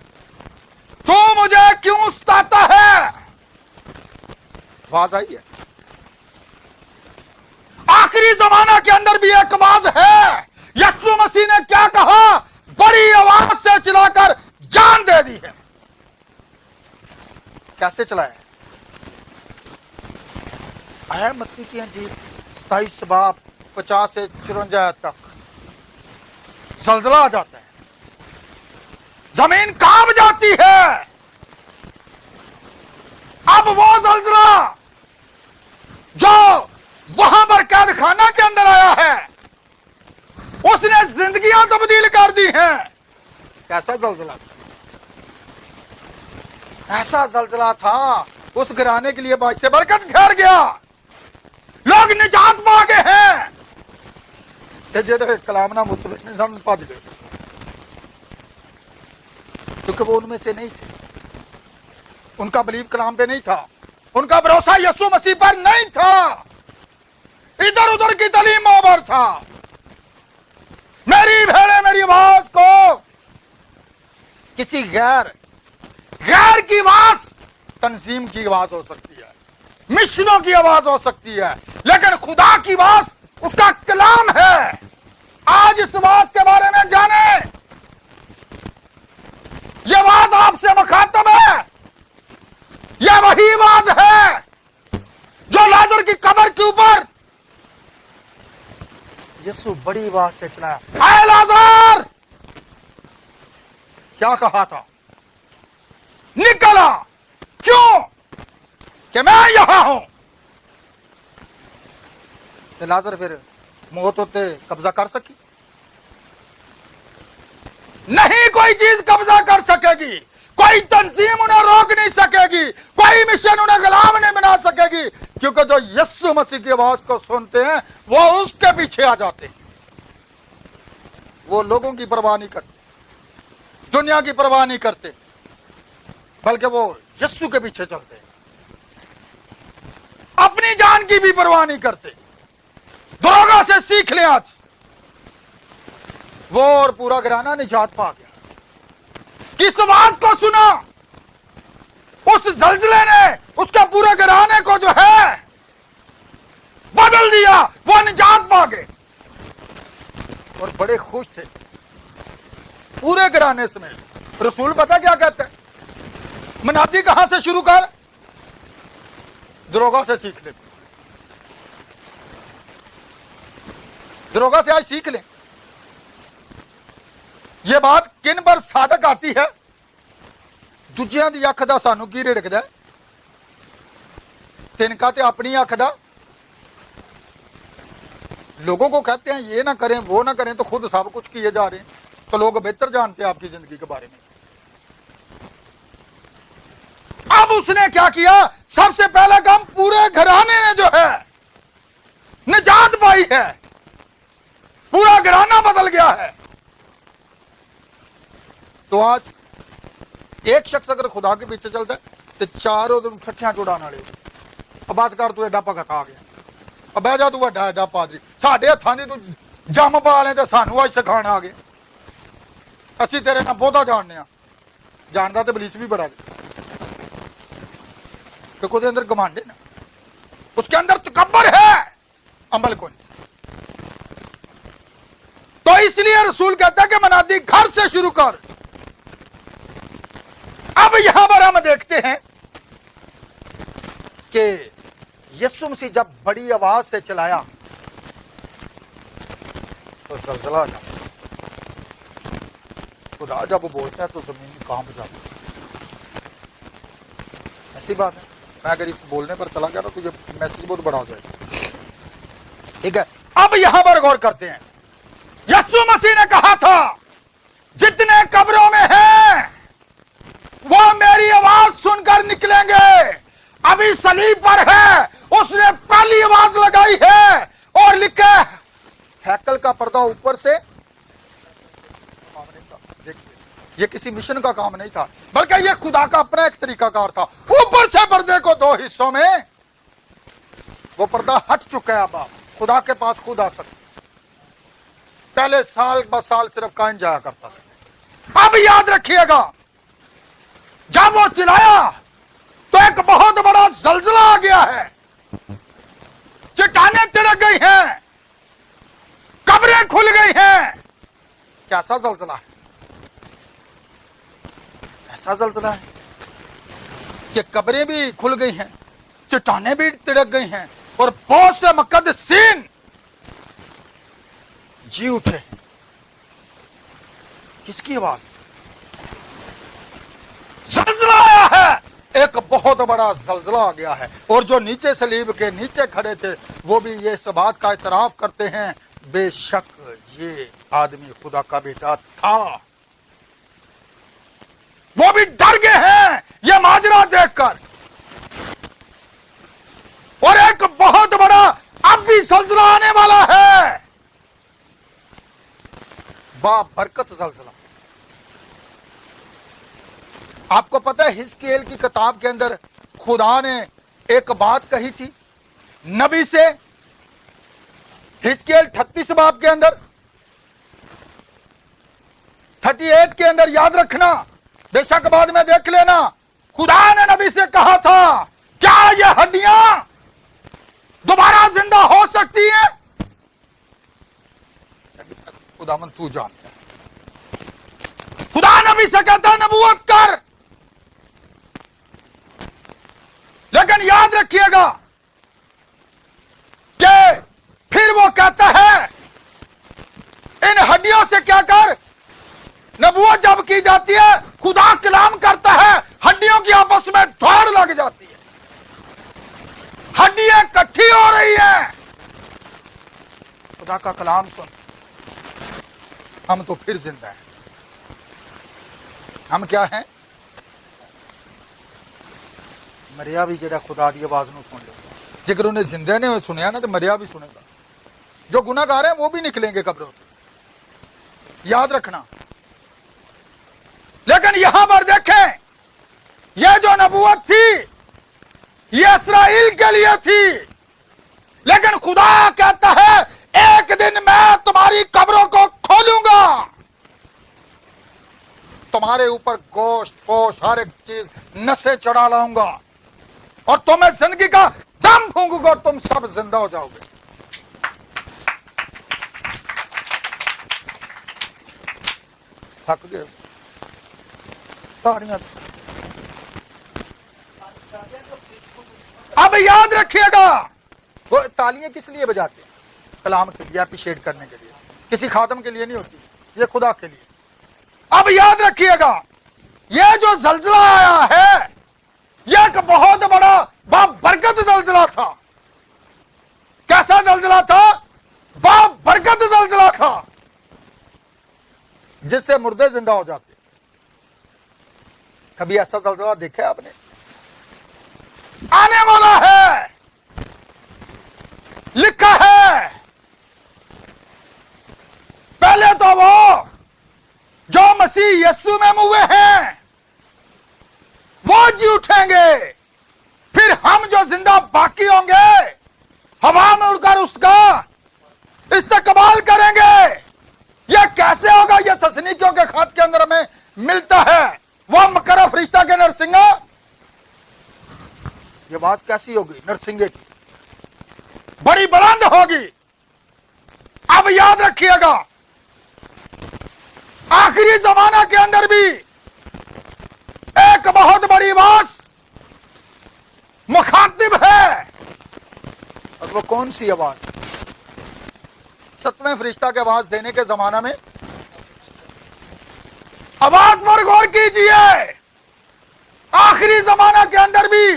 तू मुझे क्यों सताता है, आवाज आई है। आखिरी जमाना के अंदर भी एक आवाज है। यीशु मसीह ने क्या कहा, बड़ी आवाज से चिल्लाकर जान दे दी है। कैसे चलाया? आया मत्ती की अंजील 27 बाब 50 से 54 तक जलजला आ जाता है, जमीन कांप जाती है। अब वो जलजला जो वहां पर कैद खाना के अंदर आया है, उसने जिंदगियां तब्दील कर दी हैं। कैसा जलजला? ऐसा जलजला था उस घराने के लिए बाइस से बरकत घेर गया, लोग निजात पा गए हैं। जेड़े कलामना मुतलक ने समझ भज गए, क्योंकि वो उनमें से नहीं थे, उनका बिलीव कलाम पे नहीं था, उनका भरोसा यीशु मसीह पर नहीं था, इधर उधर की तालीम ओवर था। मेरी भेड़े मेरी आवाज को किसी गैर की आवाज, तंजीम की आवाज हो सकती है, मिशनों की आवाज हो सकती है, लेकिन खुदा की आवाज उसका कलाम है। आज इस आवाज के बारे में जाने, यह आवाज आपसे मुखातब है। यह वही आवाज है जो लाजर की कब्र के ऊपर यीशु बड़ी आवाज से चिल्लाया, आए लाजर। क्या कहा था? निकला। क्यों? कि मैं यहां हूं। तो लाजर फिर मौत होते कब्जा कर सकी? नहीं, कोई चीज कब्जा कर सकेगी, कोई तंजीम उन्हें रोक नहीं सकेगी, कोई मिशन उन्हें गुलाम नहीं बना सकेगी, क्योंकि जो यीशु मसीह की आवाज को सुनते हैं वो उसके पीछे आ जाते हैं। वो लोगों की परवाह नहीं करते, दुनिया की परवाह नहीं करते, बल्कि वो यीशु के पीछे चलते हैं, अपनी जान की भी परवाह नहीं करते। दरोगा से सीख ले आज, वो और पूरा घराना निजात पा गया। किस आवाज को सुना, उस जलजले ने उसके पूरे घराने को जो है बदल दिया, वो निजात पा गए और बड़े खुश थे पूरे घराने समेत। रसूल पता क्या कहते हैं? मनादी कहां से शुरू कर, दरोगा से सीख ले, दरोगा से आज सीख ले। ये बात किन पर सादक आती है? दूजियां दी अख दा सानू की रिड़कदा, तिनका ते अपनी अख दा। लोगों को कहते हैं ये ना करें वो ना करें, तो खुद सब कुछ किए जा रहे हैं, तो लोग बेहतर जानते हैं आपकी जिंदगी के बारे में। अब उसने क्या किया? सबसे पहला काम, पूरे घराने ने जो है निजात पाई है, पूरा घराना बदल गया है। तो आज एक शख्स अगर खुदा के पीछे चलता है तो चारों दिन ठठियां चुड़ाने वाले, बस कर तू एडा भगत आ गया, बह जा तू वड्डा एडा पादरी, साडे हत्थां दी तू जम पा ले, सानू अज सिखाना आ गया, असीं तेरे नाल बहुता जानने आ। जानदा ते पुलिस भी बड़ा, क्योंकि उसके अंदर घमंड है ना, उसके अंदर तकब्बर है, अमल को नहीं। तो इसलिए रसूल कहता है कि मनादी घर से शुरू कर। अब यहां पर हम देखते हैं कि यीशु मसीह जब बड़ी आवाज से चलाया तो जलजला जाता, खुदा जब बोलता है तो जमीन कांप जाती है। ऐसी बात है, मैं अगर इस बोलने पर चला गया तो तुझे मैसेज बहुत बड़ा हो जाएगा, ठीक है। अब यहां पर गौर करते हैं, यीशु मसीह ने कहा था जितने कब्रों में हैं वो मेरी आवाज सुनकर निकलेंगे। अभी सलीब पर है, उसने पहली आवाज लगाई है और लिखा हैकल का पर्दा ऊपर से देखिए, یہ کسی مشن کا کام نہیں تھا، بلکہ یہ خدا کا اپنا ایک طریقہ کار تھا۔ اوپر سے پردے کو دو حصوں میں، وہ پردہ ہٹ چکا ہے، اب آپ خدا کے پاس خود آ سکتے۔ پہلے سال ب سال صرف کائن جایا کرتا تھا، اب یاد رکھیے گا جب وہ چلایا تو ایک بہت بڑا زلزلہ آ گیا ہے، چٹانیں تڑک گئی ہیں، قبریں کھل گئی ہیں۔ کیسا زلزلہ ہے؟ ایسا زلزلہ ہے کہ قبریں بھی کھل گئی ہیں، چٹانیں بھی تڑک گئی ہیں، اور بہت سے مقدسین جی اٹھے۔ کس کی آواز؟ زلزلہ آیا ہے، ایک بہت بڑا زلزلہ آ گیا ہے۔ اور جو نیچے صلیب کے نیچے کھڑے تھے وہ بھی یہ اس بات کا اعتراف کرتے ہیں، بے شک یہ آدمی خدا کا بیٹا تھا۔ وہ بھی ڈر گئے ہیں یہ ماجرا دیکھ کر، اور ایک بہت بڑا اب بھی زلزلہ آنے والا ہے، با برکت زلزلہ۔ آپ کو پتہ ہے حزقیل کی کتاب کے اندر خدا نے ایک بات کہی تھی نبی سے، حزقیل 38 باب کے اندر، 38 کے اندر، یاد رکھنا، بے شک بعد میں دیکھ لینا۔ خدا نے نبی سے کہا تھا کیا یہ ہڈیاں دوبارہ زندہ ہو سکتی ہیں؟ خداوند تو جانتا ہے۔ خدا نبی سے کہتا ہے نبوت کر، لیکن یاد رکھیے گا کہ پھر وہ کہتا ہے ان ہڈیوں سے کیا کر۔ نبوت جب کی جاتی ہے خدا کلام کرتا ہے، ہڈیوں کی آپس میں دوڑ لگ جاتی ہے، ہڈیاں اکٹھی ہو رہی ہیں۔ خدا کا کلام سن، ہم تو پھر زندہ ہیں۔ ہم کیا ہیں؟ مریا بھی جڑا خدا دی آواز نو سن لے، جگر انہیں زندہ نے سنیا نا تو مریا بھی سنے گا۔ جو گناہ گار ہیں وہ بھی نکلیں گے قبروں سے، یاد رکھنا۔ لیکن یہاں پر دیکھیں، یہ جو نبوت تھی یہ اسرائیل کے لیے تھی، لیکن خدا کہتا ہے ایک دن میں تمہاری قبروں کو کھولوں گا، تمہارے اوپر گوشت پوش ہر ایک چیز نسیں چڑھا لاؤں گا، اور تمہیں زندگی کا دم پھونکوں گا، اور تم سب زندہ ہو جاؤ گے۔ تھک گئے؟ تاڑیاں۔ اب یاد رکھیے گا، وہ تالیاں کس لیے بجاتے ہیں؟ کلام کے لیے، اپریشیٹ کرنے کے لیے، کسی خادم کے لیے نہیں ہوتی، یہ خدا کے لیے۔ اب یاد رکھیے گا یہ جو زلزلہ آیا ہے یہ ایک بہت بڑا بابرکت زلزلہ تھا۔ کیسا زلزلہ تھا؟ بابرکت زلزلہ تھا، جس سے مردے زندہ ہو جاتے۔ کبھی ایسا زلزلہ دیکھا ہے آپ نے؟ آنے والا ہے، لکھا ہے۔ پہلے تو وہ جو مسیح یسوع میں ہوئے ہیں وہ جی اٹھیں گے، پھر ہم جو زندہ باقی ہوں گے ہوا میں اڑ کر اس کا استقبال کریں گے۔ یہ کیسے ہوگا؟ یہ تسنیکیوں کے خط کے اندر ہمیں ملتا ہے۔ وہ مکرہ فرشتہ کے نرسنگا، یہ آواز کیسی ہوگی؟ نرسنگے کی، بڑی بلند ہوگی۔ اب یاد رکھیے گا آخری زمانہ کے اندر بھی ایک بہت بڑی آواز مخاطب ہے، اور وہ کون سی آواز؟ 7ویں فرشتہ کے آواز دینے کے زمانہ میں آواز پر غور کیجئے۔ آخری زمانہ کے اندر بھی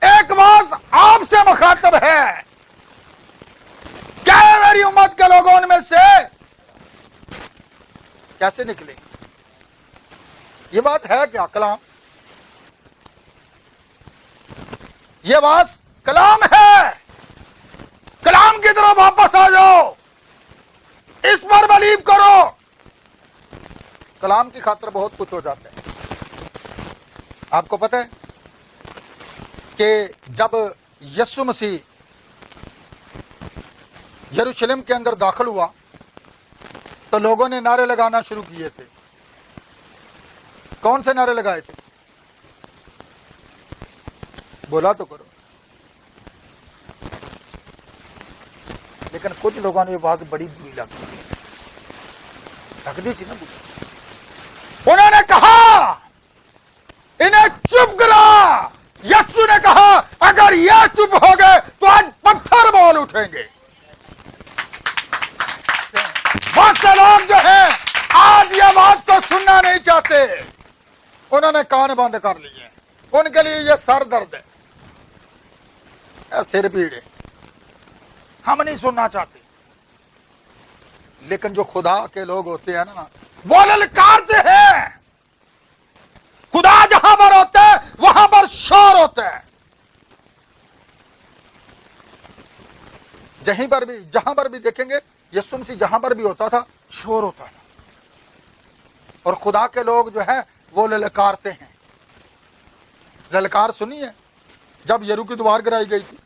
ایک آواز آپ سے مخاطب ہے، کیا ہے میری امت کے لوگوں میں سے کیسے نکلے؟ یہ بات ہے کیا؟ کلام، یہ بات کلام ہے۔ کلام کی طرف واپس آ جاؤ، اس پر بلیو کرو۔ کلام کی خاطر بہت کچھ ہو جاتا ہے. آپ کو پتہ ہے کہ جب یسوع مسیح یروشلم کے اندر داخل ہوا تو لوگوں نے نعرے لگانا شروع کیے تھے. کون سے نعرے لگائے تھے؟ بولا تو کرو. لیکن کچھ لوگوں نے یہ بات بڑی بری لگتی تھی نا. انہوں نے کہا انہیں چپ کرا. یسوع نے کہا اگر یہ چپ ہو گئے تو آج پتھر بول اٹھیں گے. بہت سے لوگ جو ہیں آج یہ آواز کو سننا نہیں چاہتے. انہوں نے کان بند کر لیے. ان کے لیے یہ سر درد ہے, سر پیڑ ہے, ہم نہیں سننا چاہتے. لیکن جو خدا کے لوگ ہوتے ہیں نا وہ للکارتے ہیں. خدا جہاں پر ہوتا ہے وہاں پر شور ہوتا ہے. جہاں پر بھی دیکھیں گے یسوع مسیح جہاں پر بھی ہوتا تھا شور ہوتا تھا. اور خدا کے لوگ جو ہیں وہ للکارتے ہیں. للکار سنی ہے جب یریکو کی دیوار گرائی گئی تھی,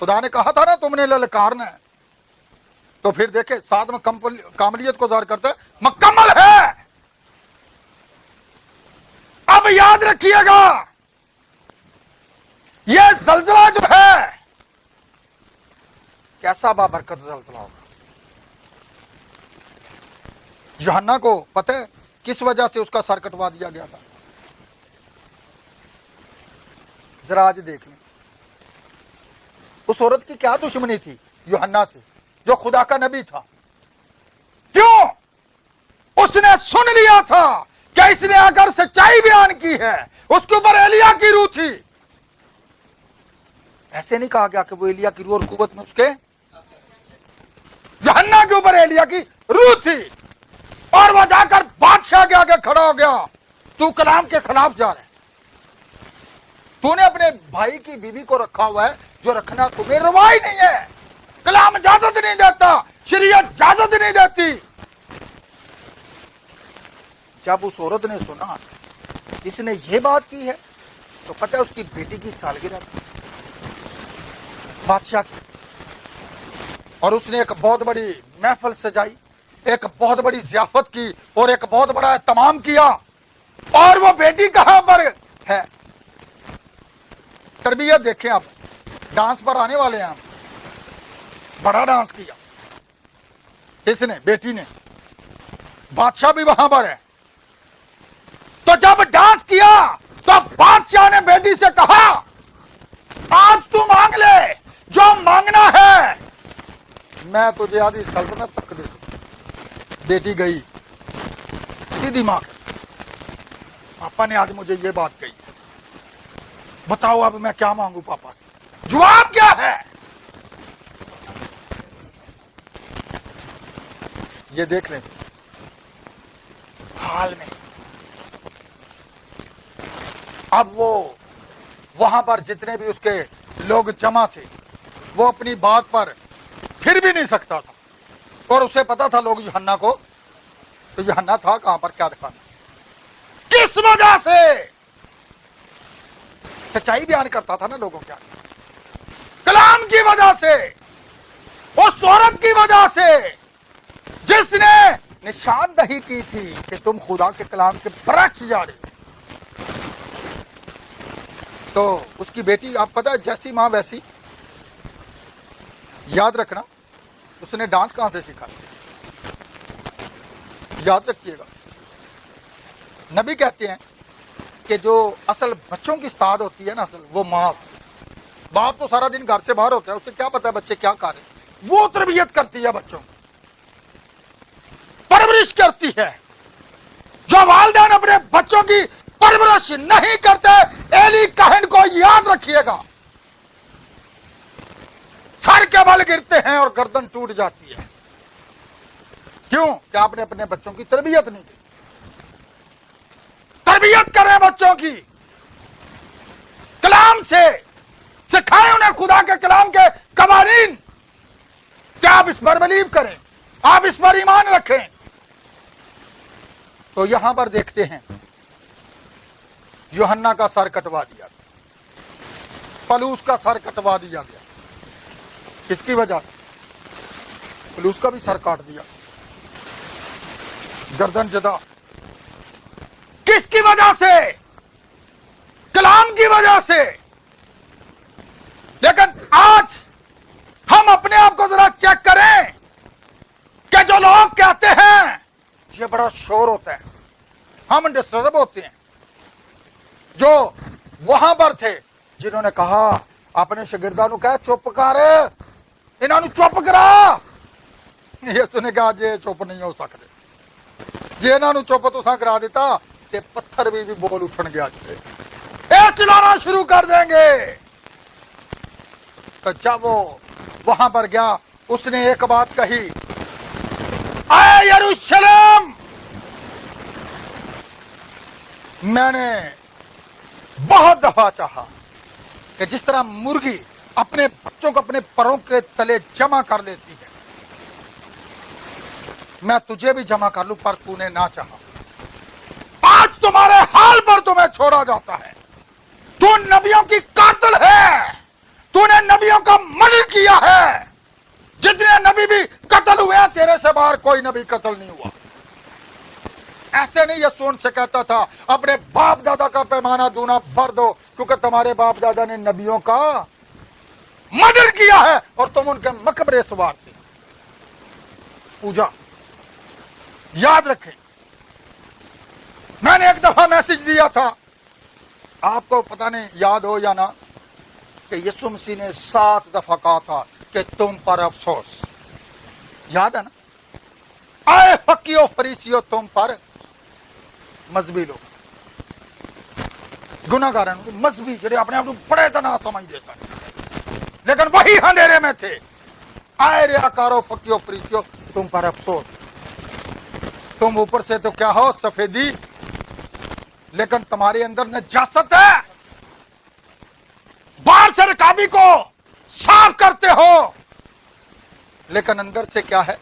خدا نے کہا تھا نا تم نے للکارنا ہے. تو پھر دیکھیں ساتھ میں کاملیت کو ظاہر کرتا ہے مکمل ہے. اب یاد رکھیے گا یہ زلزلہ جو ہے کیسا بابرکت زلزلہ ہوگا. یوحنا کو پتہ ہے کس وجہ سے اس کا سر کٹوا دیا گیا تھا؟ ذرا آج دیکھ لیں اس عورت کی کیا دشمنی تھی یوحنا سے جو خدا کا نبی تھا. کیوں؟ اس نے سن لیا تھا کہ اس نے اگر سچائی بیان کی ہے. اس کے اوپر ایلیا کی روح تھی. ایسے نہیں کہا گیا کہ وہ ایلیا کی روح اور قوت میں اس کے یوحنا کے اوپر ایلیا کی روح تھی. اور وہ جا کر بادشاہ کے آگے کھڑا ہو گیا. تو کلام کے خلاف جا رہا ہے. تو نے اپنے بھائی کی بیوی کو رکھا ہوا ہے جو رکھنا تمہیں روا ہی نہیں ہے. کلام اجازت نہیں دیتا, شریعت اجازت نہیں دیتی. جب اس عورت نے سنا اس نے یہ بات کی ہے تو پتہ ہے اس کی بیٹی کی سالگرہ تھی بادشاہ کی, اور اس نے ایک بہت بڑی محفل سجائی, ایک بہت بڑی ضیافت کی اور ایک بہت بڑا اہتمام کیا. اور وہ بیٹی کہاں پر ہے؟ تربیت دیکھیں آپ, ڈانس پر آنے والے ہیں. ہم بڑا ڈانس کیا اس نے, بیٹی نے. بادشاہ بھی وہاں پر ہے. تو جب ڈانس کیا تو بادشاہ نے بیٹی سے کہا آج تو مانگ لے جو مانگنا ہے, میں تجھے آدھی سلطنت تک دے دوں. بیٹی گئی سیدھی ماں کے, پاپا نے آج مجھے یہ بات کہی, بتاؤ اب میں کیا مانگوں پاپا سے؟ جواب کیا ہے؟ یہ دیکھ لیں حال میں. اب وہ وہاں پر جتنے بھی اس کے لوگ جمع تھے وہ اپنی بات پر پھر بھی نہیں سکتا تھا. اور اسے پتا تھا لوگ یوحنا کو, تو یوحنا تھا کہاں پر, کیا دکھانا, کس وجہ سے سچائی بیان کرتا تھا نا لوگوں کے آگے. کلام کی وجہ سے, اس عورت کی وجہ سے جس نے نشاندہی کی تھی کہ تم خدا کے کلام کے برعکس جا رہے. تو اس کی بیٹی, آپ پتہ ہے جیسی ماں ویسی. یاد رکھنا اس نے ڈانس کہاں سے سیکھا, یاد رکھیے گا. نبی کہتے ہیں کہ جو اصل بچوں کی استاد ہوتی ہے نا, اصل وہ ماں. باپ تو سارا دن گھر سے باہر ہوتا ہے, اسے کیا پتا ہے بچے کیا کر رہے ہیں. وہ تربیت کرتی ہے بچوں کی, پرورش کرتی ہے. جو والدین اپنے بچوں کی پرورش نہیں کرتے, ایلی کہن کو یاد رکھیے گا, سر کے بل گرتے ہیں اور گردن ٹوٹ جاتی ہے. کیوں؟ کہ آپ نے اپنے بچوں کی تربیت نہیں کی. تربیت کریں بچوں کی, کلام سے سکھائیں انہیں خدا کے کلام کے قوانین, کہ آپ اس پر بلیو کریں, آپ اس پر ایمان رکھیں. تو यहां पर देखते हैं यूहन्ना का सर कटवा दिया, पलूस का सर कटवा दिया गया। किसकी वजह से? पलूस का भी सर काट दिया, गर्दन जदा। किसकी वजह से? कलाम की वजह से। लेकिन आज हम अपने आप को जरा चेक करें कि जो लोग कहते हैं, ये बड़ा शोर होता है, हम डिस्टर्ब होते हैं। जो वहां पर थे जिन्होंने कहा अपने शागिर्दां नूं कह चुप कर, इन्हां नूं चुप करा, यीशु ने कहा जे चुप नहीं हो सकते, जे इन्हां नूं चुप तुसां करा दिता ते पत्थर भी बोल उठणगे, आज चिल्लाना शुरू कर देंगे। तो जब वो वहां पर गया, उसने एक बात कही, आए यरूशलेम, मैंने बहुत दफा चाहा कि जिस तरह मुर्गी अपने बच्चों को अपने परों के तले जमा कर लेती है, मैं तुझे भी जमा कर लूं, पर तूने ना चाहा। आज तुम्हारे हाल पर तुम्हें छोड़ा जाता है। तू नबियों की कातिल है, तूने नबियों का मर्डर किया है। जितने नबी भी कत्ल हुए हैं, तेरे से बाहर कोई नबी कत्ल नहीं हुआ। ऐसे नहीं यीशु उनसे कहता था अपने बाप दादा का पैमाना दूना भर दो, क्योंकि तुम्हारे बाप दादा ने नबियों का मर्डर किया है और तुम उनके मकबरे सवारते। पूजा याद रखें, मैंने एक दफा मैसेज दिया था, आपको पता नहीं याद हो या ना, कि यीशु मसीह ने 7 दफा कहा था कि तुम पर अफसोस। याद है ना? आए फकीओ फरीसियो तुम पर, मजहबी लोग, गुनाहगार मजहबी जेडे अपने आप को बड़े तना समझते सन, लेकिन वही अंधेरे में थे। आए रियाकारो फकीओ फरीसियो तुम पर अफसोस, तुम ऊपर से तो क्या हो सफेदी, लेकिन तुम्हारे अंदर नजासत है। बाहर से रकाबी को साफ करते हो, लेकिन अंदर से क्या है?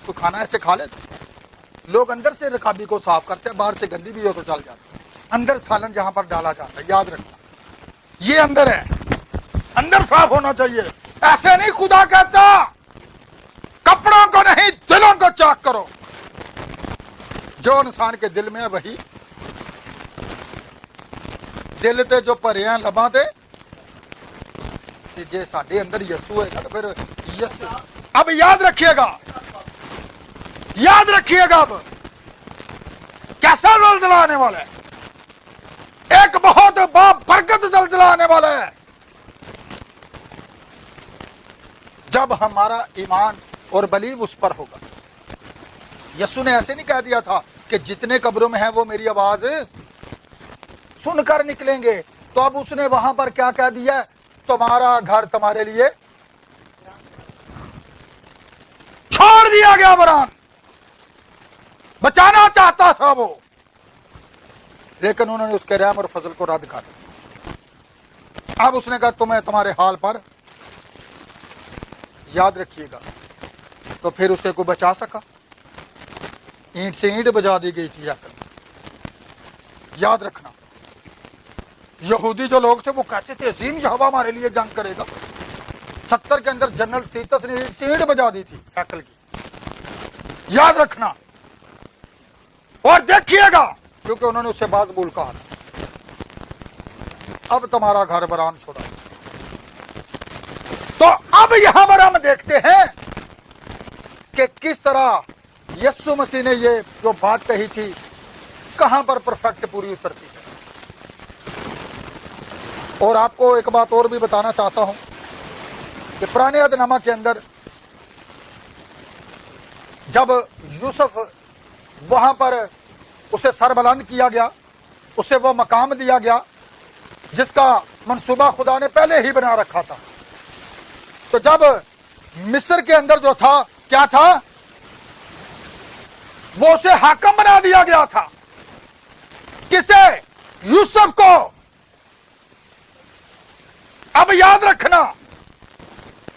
तो खाना ऐसे खा लेते लोग, अंदर से रकाबी को साफ करते हैं, बाहर से गंदी भी हो तो चल जाती है। अंदर सालन जहां पर डाला जाता है, याद रखना, ये अंदर है, अंदर साफ होना चाहिए। ऐसे नहीं खुदा कहता, कपड़ों को नहीं दिलों को चाक करो। जो इंसान के दिल में है वही, दिल ते जो भरे हैं लबां ते, जे साडे अंदर यीशु है तो फिर यीशु। अब याद रखिएगा, याद रखिएगा, अब कैसा जलजला आने वाला है, एक बहुत बाबरकत जलजला आने वाला है, जब हमारा ईमान और बलीव उस पर होगा। यीशु ने ऐसे नहीं कह दिया था कि जितने कब्रों में हैं वो मेरी आवाज सुनकर निकलेंगे। तो अब उसने वहां पर क्या कह दिया? तुम्हारा घर तुम्हारे लिए छोड़ दिया गया। बरान बचाना चाहता था वो, लेकिन उन्होंने उसके रहम और फजल को रद्द कर दिया। अब उसने कहा तुम्हें तुम्हारे हाल पर, याद रखिएगा। तो फिर उसे कोई बचा सका? ईंट से ईंट बजा दी गई थी। याद रखना, यहूदी जो लोग थे वो कहते थे अजीम यहोवा हमारे लिए जंग करेगा। 70 के अंदर जनरल तीतस ने ईंट से ईंट बजा दी थी हैकल की। याद रखना और देखिएगा, क्योंकि उन्होंने उससे बाज़-बोल कहा था, अब तुम्हारा घर बरान छोड़ा। तो अब यहां पर हम देखते हैं कि किस तरह यीशु मसीह ने ये जो बात कही थी कहां पर परफेक्ट पूरी उतरती है। और आपको एक बात और भी बताना चाहता हूं कि पुराने अहदनामा के अंदर जब यूसुफ वहां पर उसे सरबलंद किया गया, उसे वो मकाम दिया गया जिसका मंसूबा खुदा ने पहले ही बना रखा था। तो जब मिस्र के अंदर जो था, क्या था? वो उसे हाकम बना दिया गया था। किसे? यूसुफ को। अब याद रखना,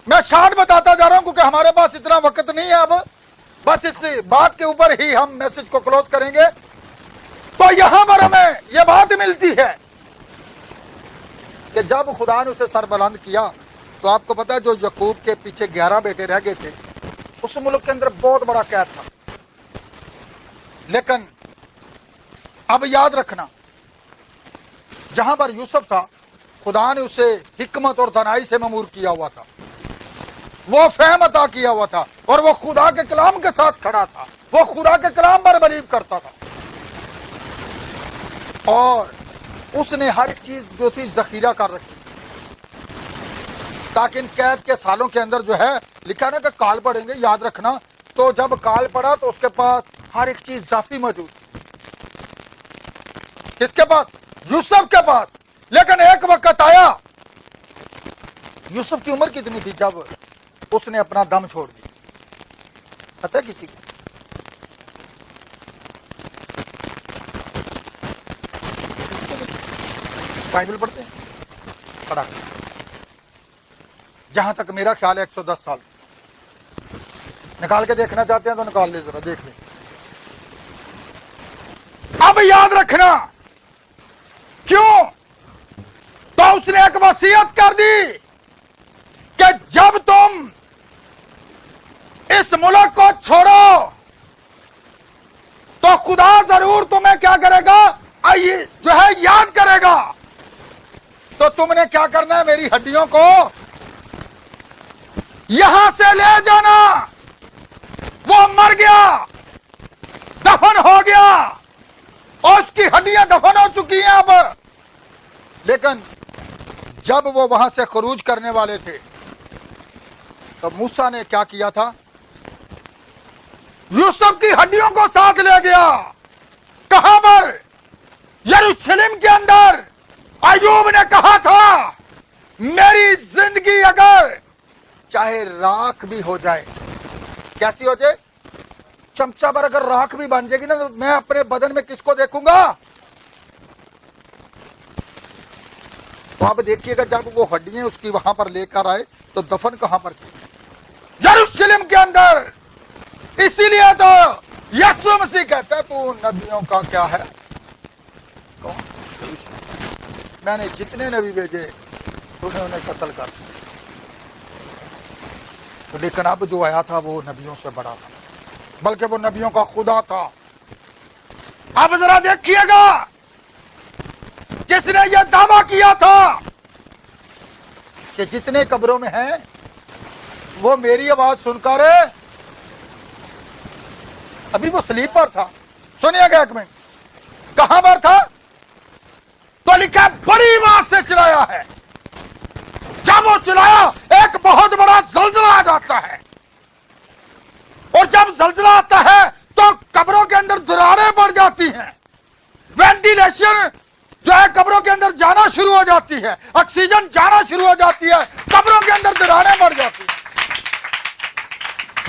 मैं शार्ट बताता जा रहा हूं क्योंकि हमारे पास इतना वक्त नहीं है। अब बस इस बात के ऊपर ही हम मैसेज को क्लोज करेंगे تو یہاں پر ہمیں یہ بات ملتی ہے کہ جب خدا نے اسے سر بلند کیا تو آپ کو پتا ہے جو یعقوب کے پیچھے 11 بیٹے رہ گئے تھے، اس ملک کے اندر بہت بڑا قید تھا. لیکن اب یاد رکھنا، جہاں پر یوسف تھا خدا نے اسے حکمت اور دانائی سے مامور کیا ہوا تھا، وہ فہم عطا کیا ہوا تھا، اور وہ خدا کے کلام کے ساتھ کھڑا تھا، وہ خدا کے کلام پر بلیو کرتا تھا، اور اس نے ہر ایک چیز جو تھی ذخیرہ کر رکھی تاکہ ان قید کے سالوں کے اندر جو ہے لکھا نا کہ کال پڑیں گے، یاد رکھنا. تو جب کال پڑا تو اس کے پاس ہر ایک چیز ضافی موجود. کس کے پاس؟ یوسف کے پاس. لیکن ایک وقت آیا، یوسف کی عمر کتنی تھی جب اس نے اپنا دم چھوڑ دیا؟ پتہ ہے کسی کو؟ بائبل پڑھتے ہیں؟ پڑھا. جہاں تک میرا خیال ہے 110 سال. نکال کے دیکھنا چاہتے ہیں تو نکال لے، ذرا دیکھ لیں. اب یاد رکھنا، کیوں؟ تو اس نے ایک وصیت کر دی کہ جب تم اس ملک کو چھوڑو تو خدا ضرور تمہیں کیا کرے گا، جو ہے یاد کرے گا. تو تم نے کیا کرنا ہے؟ میری ہڈیوں کو یہاں سے لے جانا. وہ مر گیا، دفن ہو گیا، اور اس کی ہڈیاں دفن ہو چکی ہیں اب. لیکن جب وہ وہاں سے خروج کرنے والے تھے تو موسیٰ نے کیا کیا تھا؟ یوسف کی ہڈیوں کو ساتھ لے گیا. کہاں پر؟ یروشلم کے اندر. ایوب نے کہا تھا میری زندگی اگر چاہے راکھ بھی ہو جائے، کیسی ہو جائے؟ چمچہ پر اگر راکھ بھی بن جائے گی نا تو میں اپنے بدن میں کس کو دیکھوں گا؟ تو آپ دیکھیے گا جب وہ ہڈیاں اس کی وہاں پر لے کر آئے تو دفن کہاں پر کی؟ یروشلم کے اندر. اسی لیے تو یسوع مسیح کہتا ہے تو نبیوں کا کیا ہے؟ کون؟ میں نے جتنے نبی بھیجے تو نے انہیں قتل کر دیا. لیکن اب جو آیا تھا وہ نبیوں سے بڑا تھا، بلکہ وہ نبیوں کا خدا تھا. اب ذرا دیکھیے گا، جس نے یہ دعویٰ کیا تھا کہ جتنے قبروں میں ہیں وہ میری آواز سن کر، ابھی وہ سلیپ پر تھا. سنیے گا ایک منٹ، کہاں پر تھا؟ تو لکھا ہے بڑی آواز سے چلایا ہے. جب وہ چلایا ایک بہت بڑا زلزلہ آ جاتا ہے، اور جب زلزلہ آتا ہے تو قبروں کے اندر دراریں پڑ جاتی ہیں، وینٹیلیشن جو ہے قبروں کے اندر جانا شروع ہو جاتی ہے، آکسیجن جانا شروع ہو جاتی ہے، قبروں کے اندر دراریں پڑ جاتی ہیں.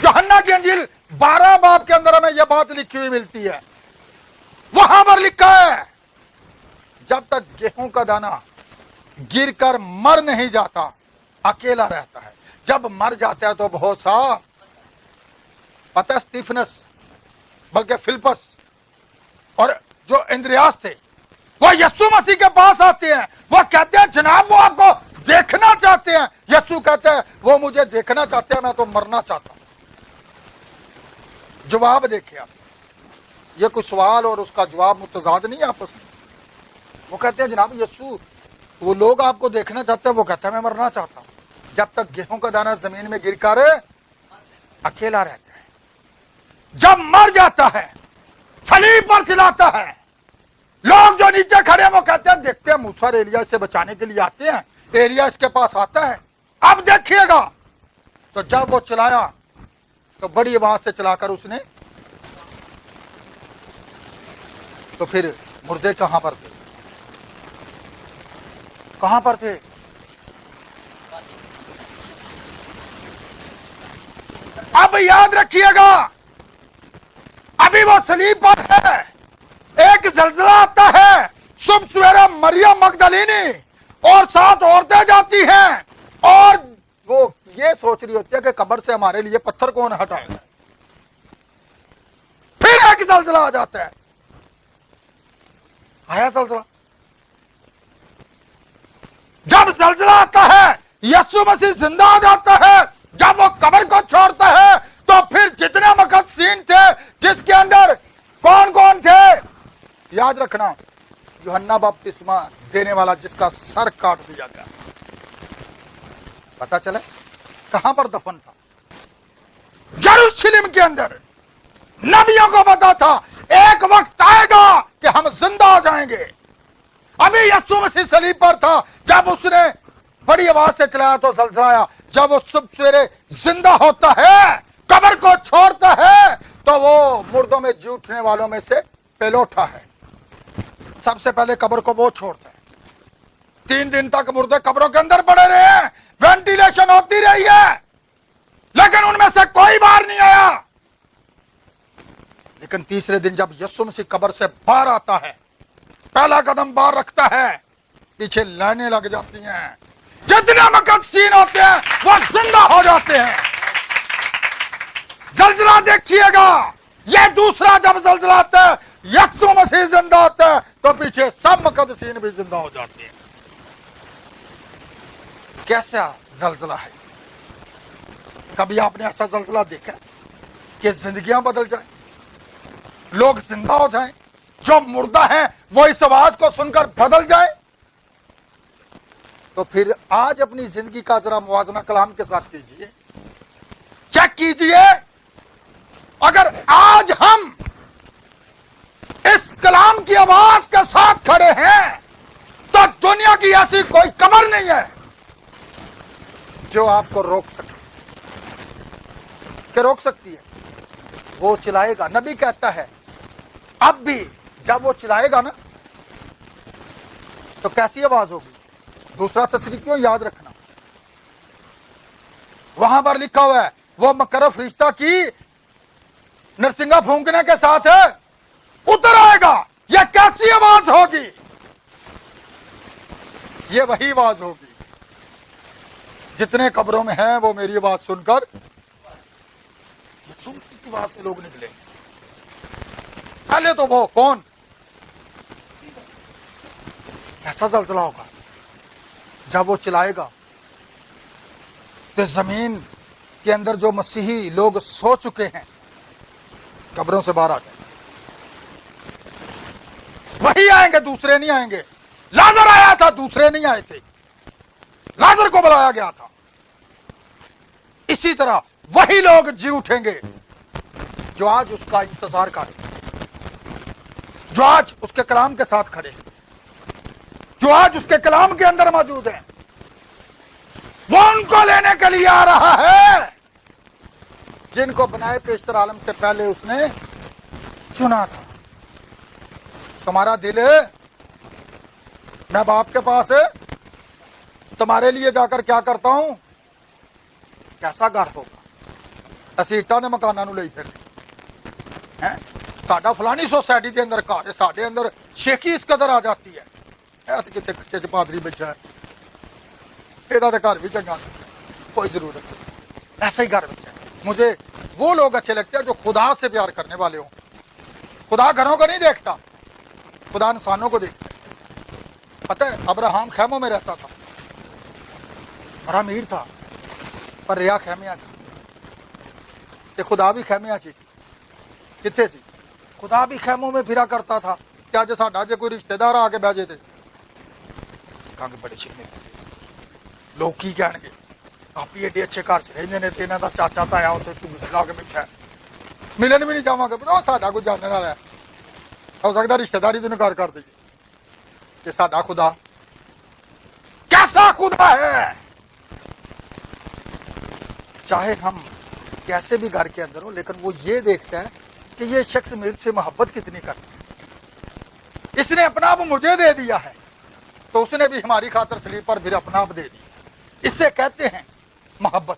یوحنا کی انجیل 12 باب کے اندر ہمیں یہ بات لکھی ہوئی ملتی ہے. وہاں پر لکھا ہے جب تک گیہوں کا دانہ گر کر مر نہیں جاتا اکیلا رہتا ہے، جب مر جاتا ہے تو بہت سا، پتہ ہے سٹیفنس بلکہ فلپس اور جو اندریاس تھے وہ یسوع مسیح کے پاس آتے ہیں. وہ کہتے ہیں جناب وہ آپ کو دیکھنا چاہتے ہیں. یسوع کہتے ہیں وہ مجھے دیکھنا چاہتے ہیں، میں تو مرنا چاہتا ہوں. جواب دیکھیں آپ، یہ کوئی سوال اور اس کا جواب متضاد نہیں ہے آپس میں. وہ کہتے ہیں جناب یسوع وہ لوگ آپ کو دیکھنا چاہتے ہیں، وہ کہتا ہے میں مرنا چاہتا ہوں. جب تک گیہوں کا دانہ زمین میں گر کر اکیلا رہتا ہے، جب مر جاتا ہے صلیب پر چلاتا ہے، لوگ جو نیچے کھڑے ہیں وہ کہتے ہیں دیکھتے ہیں موسیٰ ایلیا سے بچانے کے لیے آتے ہیں، ایلیا اس کے پاس آتا ہے. اب دیکھیے گا تو جب وہ چلایا تو بڑی آواز سے چلا کر اس نے، تو پھر مردے کہاں پر تھے؟ کہاں پر تھے؟ اب یاد رکھیے گا، ابھی وہ صلیب پر ہے، ایک زلزلہ آتا ہے، صبح سویرا مریم مگدلینی اور 7 عورتیں جاتی ہیں اور وہ یہ سوچ رہی ہوتی ہے کہ قبر سے ہمارے لیے پتھر کون ہٹائے گا. پھر ایک زلزلہ آ جاتا ہے. आया जलजला। जब जलजला आता है, यीशु मसीह जिंदा हो जाता है, जब वो कब्र को छोड़ता है, तो फिर जितने मुकद्दसीन थे जिसके अंदर कौन कौन थे, याद रखना, यूहन्ना बपतिस्मा देने वाला जिसका सर काट दिया गया, पता चले कहां पर दफन था? यरूशलेम के अंदर। नबियों को पता था एक वक्त आएगा कि हम जिंदा हो जाएंगे। अभी यीशु मसीह सलीब पर था, जब उसने बड़ी आवाज से चलाया तो जलजलाया। जब वो सुबह सवेरे जिंदा होता है, कब्र को छोड़ता है, तो वो मुर्दों में जी उठने वालों में से पहलोठा है। सबसे पहले कब्र को वो छोड़ता है। 3 दिन तक मुर्दे कब्रों के अंदर पड़े रहे हैं, वेंटिलेशन होती रही है, लेकिन उनमें से कोई बाहर नहीं आया। लेकिन तीसरे दिन जब यीशु मसीह कब्र से बाहर आता है, पहला कदम बाहर रखता है, पीछे लाइनें लग जाती हैं। जितने मुकद्दसीन होते हैं वो जिंदा हो जाते हैं। जलजला देखिएगा, ये दूसरा जब जलजला आता है, यीशु मसीह जिंदा होता है, तो पीछे सब मुकद्दसीन भी जिंदा हो जाते हैं। कैसा जलजला है? कभी आपने ऐसा जलजला देखा कि जिंदगियां बदल जाए, लोग जिंदा हो जाएं, जो मुर्दा है वो इस आवाज को सुनकर बदल जाए? तो फिर आज अपनी जिंदगी का जरा मुवाजना कलाम के साथ कीजिए, चेक कीजिए। अगर आज हम इस कलाम की आवाज के साथ खड़े हैं, तो दुनिया की ऐसी कोई कब्र नहीं है जो आपको रोक सके, कि रोक सकती है। वो चिल्लाएगा। नबी कहता है अब भी जब वो चिल्लाएगा ना, तो कैसी आवाज होगी? दूसरा तस्वीर क्यों याद रखना, वहां पर लिखा हुआ है वो मकरफ फरिश्ता की नरसिंगा फूंकने के साथ उतर आएगा। यह कैसी आवाज होगी? ये वही आवाज होगी। जितने कब्रों में हैं वो मेरी आवाज सुनकर की आवाज से लोग निकले। पहले तो वो कौन, ऐसा जलजला होगा जब वो चिल्लाएगा, तो जमीन के अंदर जो मसीही लोग सो चुके हैं कब्रों से बाहर आ जाए, वही आएंगे, दूसरे नहीं आएंगे। लाजर आया था, दूसरे नहीं आए थे, लाजर को बुलाया गया था। इसी तरह वही लोग जी उठेंगे जो आज उसका इंतजार कर, जो आज उसके कलाम के साथ खड़े, जो आज उसके कलाम के अंदर मौजूद है। वो उनको लेने के लिए आ रहा है जिनको बनाए पेशतर आलम से पहले उसने चुना था। तुम्हारा दिल है, मैं बाप के पास है, तुम्हारे लिए जाकर क्या करता हूं? कैसा घर होगा? ਅਸੀਂ ਇੱਟਾਂ ਦੇ ਮਕਾਨਾਂ ਨੂੰ ਲਈ ਫਿਰਦੇ हैं। साडा फलानी सोसाइटी के अंदर घर है, साडे अंदर शेखी इस कदर आ जाती है, कितने कच्चे च पादरी बच्चा है, ਇਹਦਾ तो घर भी चंगा, कोई जरूरत नहीं। ऐसा ही घर बच्चा है। मुझे वो लोग अच्छे लगते हैं जो खुदा से प्यार करने वाले हो। खुदा घरों को नहीं देखता, खुदा इंसानों को देखता है। पता है अब्राहम खैमों में रहता था, बड़ा अमीर था, पर रिया खैमिया था, ते खुदा भी खैमिया ची किथे सी, खुदा भी खैमों में फिरा करता था। क्या जो साडा जे कोई रिश्तेदार आके बह जे ते कहांगे बड़े छिन्ने लोग की कहणगे, आप ही एडे अच्छे घर च रहिंदे ने, ते इन्हां दा चाचा ताया उत्थे झूठ ला के बैठा है, मिलन भी नहीं जावांगे, पता साडा कोई जानने वाला है, हो सकदा रिश्तेदारी तो इनकार कर दईए। ते साडा खुदा कैसा खुदा है? चाहे हम कैसे भी घर के अंदर हो, लेकिन वो ये देखता है कि ये शख्स मेरे से मोहब्बत कितनी करता है, इसने अपना आप मुझे दे दिया है, तो उसने भी हमारी खातर सलीब पर फिर अपना आप दे दिया। इससे कहते हैं मोहब्बत।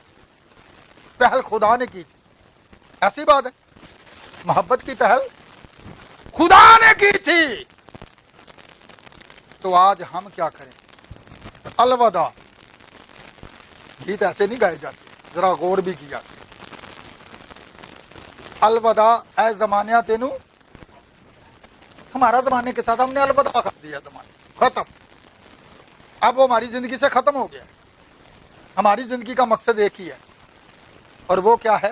पहल खुदा ने की थी, ऐसी बात है, मोहब्बत की पहल खुदा ने की थी। तो आज हम क्या करें? अलविदा गीत ऐसे नहीं गाए जाते, जरा गौर भी किया। अलविदा ऐ जमानिया तेनू ہمارا زمانے کے ساتھ ہم نے الوداع کر دیا، زمانہ ختم، اب وہ ہماری زندگی سے ختم ہو گیا۔ ہماری زندگی کا مقصد ایک ہی ہے، اور وہ کیا ہے؟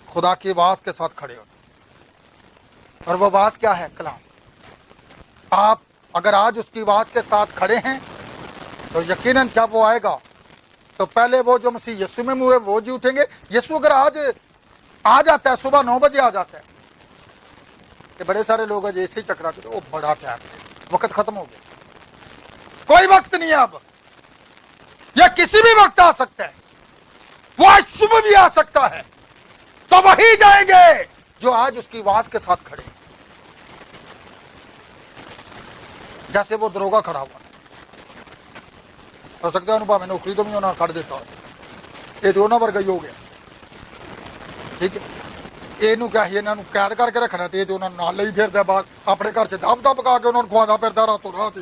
خدا کی آواز کے ساتھ کھڑے ہونا، اور وہ آواز کیا ہے؟ کلام۔ آپ اگر آج اس کی آواز کے ساتھ کھڑے ہیں تو یقیناً جب وہ آئے گا تو پہلے وہ جو مسیح یسوع میں ہوئے وہ جی اٹھیں گے۔ یسوع اگر آج آ جاتا ہے، صبح 9 بجے آ جاتا ہے، کہ بڑے سارے لوگ ایسے ہی ٹکراتے وہ بڑا ٹائم ہے، وقت ختم ہو گیا، کوئی وقت نہیں ہے اب، یا کسی بھی وقت آ سکتا ہے، وہ آج صبح بھی آ سکتا ہے، تو وہی جائیں گے جو آج اس کی آواز کے ساتھ کھڑے ہیں۔ جیسے وہ دروگا کھڑا ہوا ہو سکتا ہے انہوں میں نوکری تو بھی انہوں نے کھڑ دیتا ہو، یہ تو انہوں ورگا ہی ہو گیا، ٹھیک ہے، یہ کیا انہوں نے قید کر کے رکھنا تھا، یہ تو انہوں نے نال ہی پھرتا بعد اپنے گھر سے دب دب پکا کے انہوں نے کھوانا پھرتا راتوں رات۔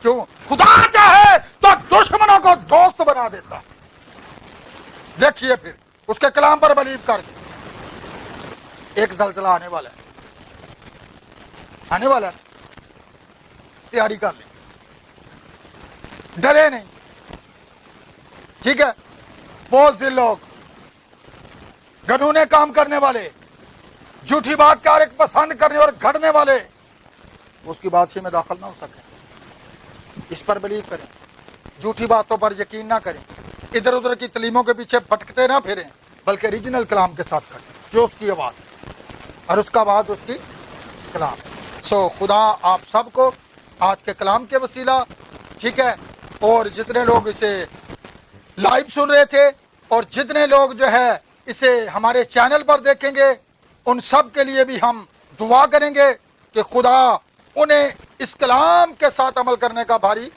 کیوں؟ خدا چاہے تو دشمنوں کو دوست بنا دیتا۔ دیکھیے پھر اس کے کلام پر بلیو کر کے ایک زلزلہ آنے والا ہے، آنے والا ہے، تیاری کر لیں، ڈرے نہیں، ٹھیک ہے۔ بہت دل لوگ گنونے کام کرنے والے، جھوٹی بات کا ایک پسند کرنے اور گھڑنے والے اس کی بادشاہی میں داخل نہ ہو سکے۔ اس پر بلیو کریں، جھوٹی باتوں پر یقین نہ کریں، ادھر ادھر کی تعلیموں کے پیچھے بھٹکتے نہ پھریں، بلکہ ریجنل کلام کے ساتھ کھڑیں جو اس کی آواز ہے، اور اس کا آواز اس کی کلام۔ سو خدا آپ سب کو آج کے کلام کے وسیلہ، ٹھیک ہے، اور جتنے لوگ اسے لائیو سن رہے تھے اور جتنے لوگ جو ہے اسے ہمارے چینل پر دیکھیں گے، ان سب کے لیے بھی ہم دعا کریں گے کہ خدا انہیں اس کلام کے ساتھ عمل کرنے کا بھاری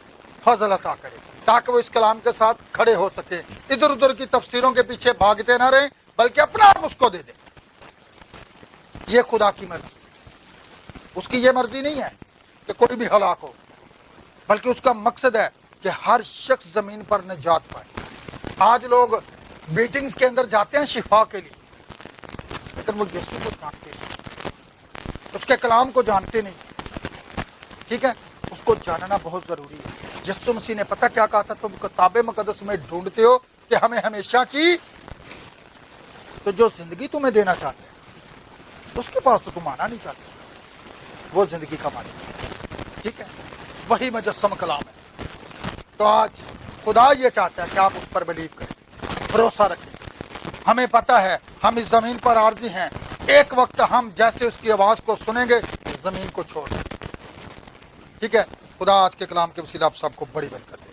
فضل عطا کرے، تاکہ وہ اس کلام کے ساتھ کھڑے ہو سکیں، ادھر ادھر کی تفسیروں کے پیچھے بھاگتے نہ رہیں، بلکہ اپنا آپ اس کو دے دیں۔ یہ خدا کی مرضی، اس کی یہ مرضی نہیں ہے کہ کوئی بھی ہلاک ہو، بلکہ اس کا مقصد ہے کہ ہر شخص زمین پر نجات پائے۔ آج لوگ میٹنگز کے اندر جاتے ہیں شفا کے لیے، لیکن وہ یسوع کو جانتے نہیں، اس کے کلام کو جانتے نہیں، ٹھیک ہے، اس کو جاننا بہت ضروری ہے۔ یسوع مسیح نے پتہ کیا کہا تھا؟ تم کتاب مقدس میں ڈھونڈتے ہو کہ ہمیں ہمیشہ کی، تو جو زندگی تمہیں دینا چاہتے ہیں اس کے پاس تو تم آنا نہیں چاہتے، وہ زندگی کا مالک، ٹھیک ہے، وہی مجسم کلام ہے۔ تو آج خدا یہ چاہتا ہے کہ آپ اس پر بلیو کریں، بھروسہ رکھیں۔ ہمیں پتہ ہے ہم اس زمین پر عارضی ہیں، ایک وقت ہم جیسے اس کی آواز کو سنیں گے زمین کو چھوڑ دیں، ٹھیک ہے۔ خدا آج کے کلام کے وسیلہ آپ سب کو بڑی برکت دے۔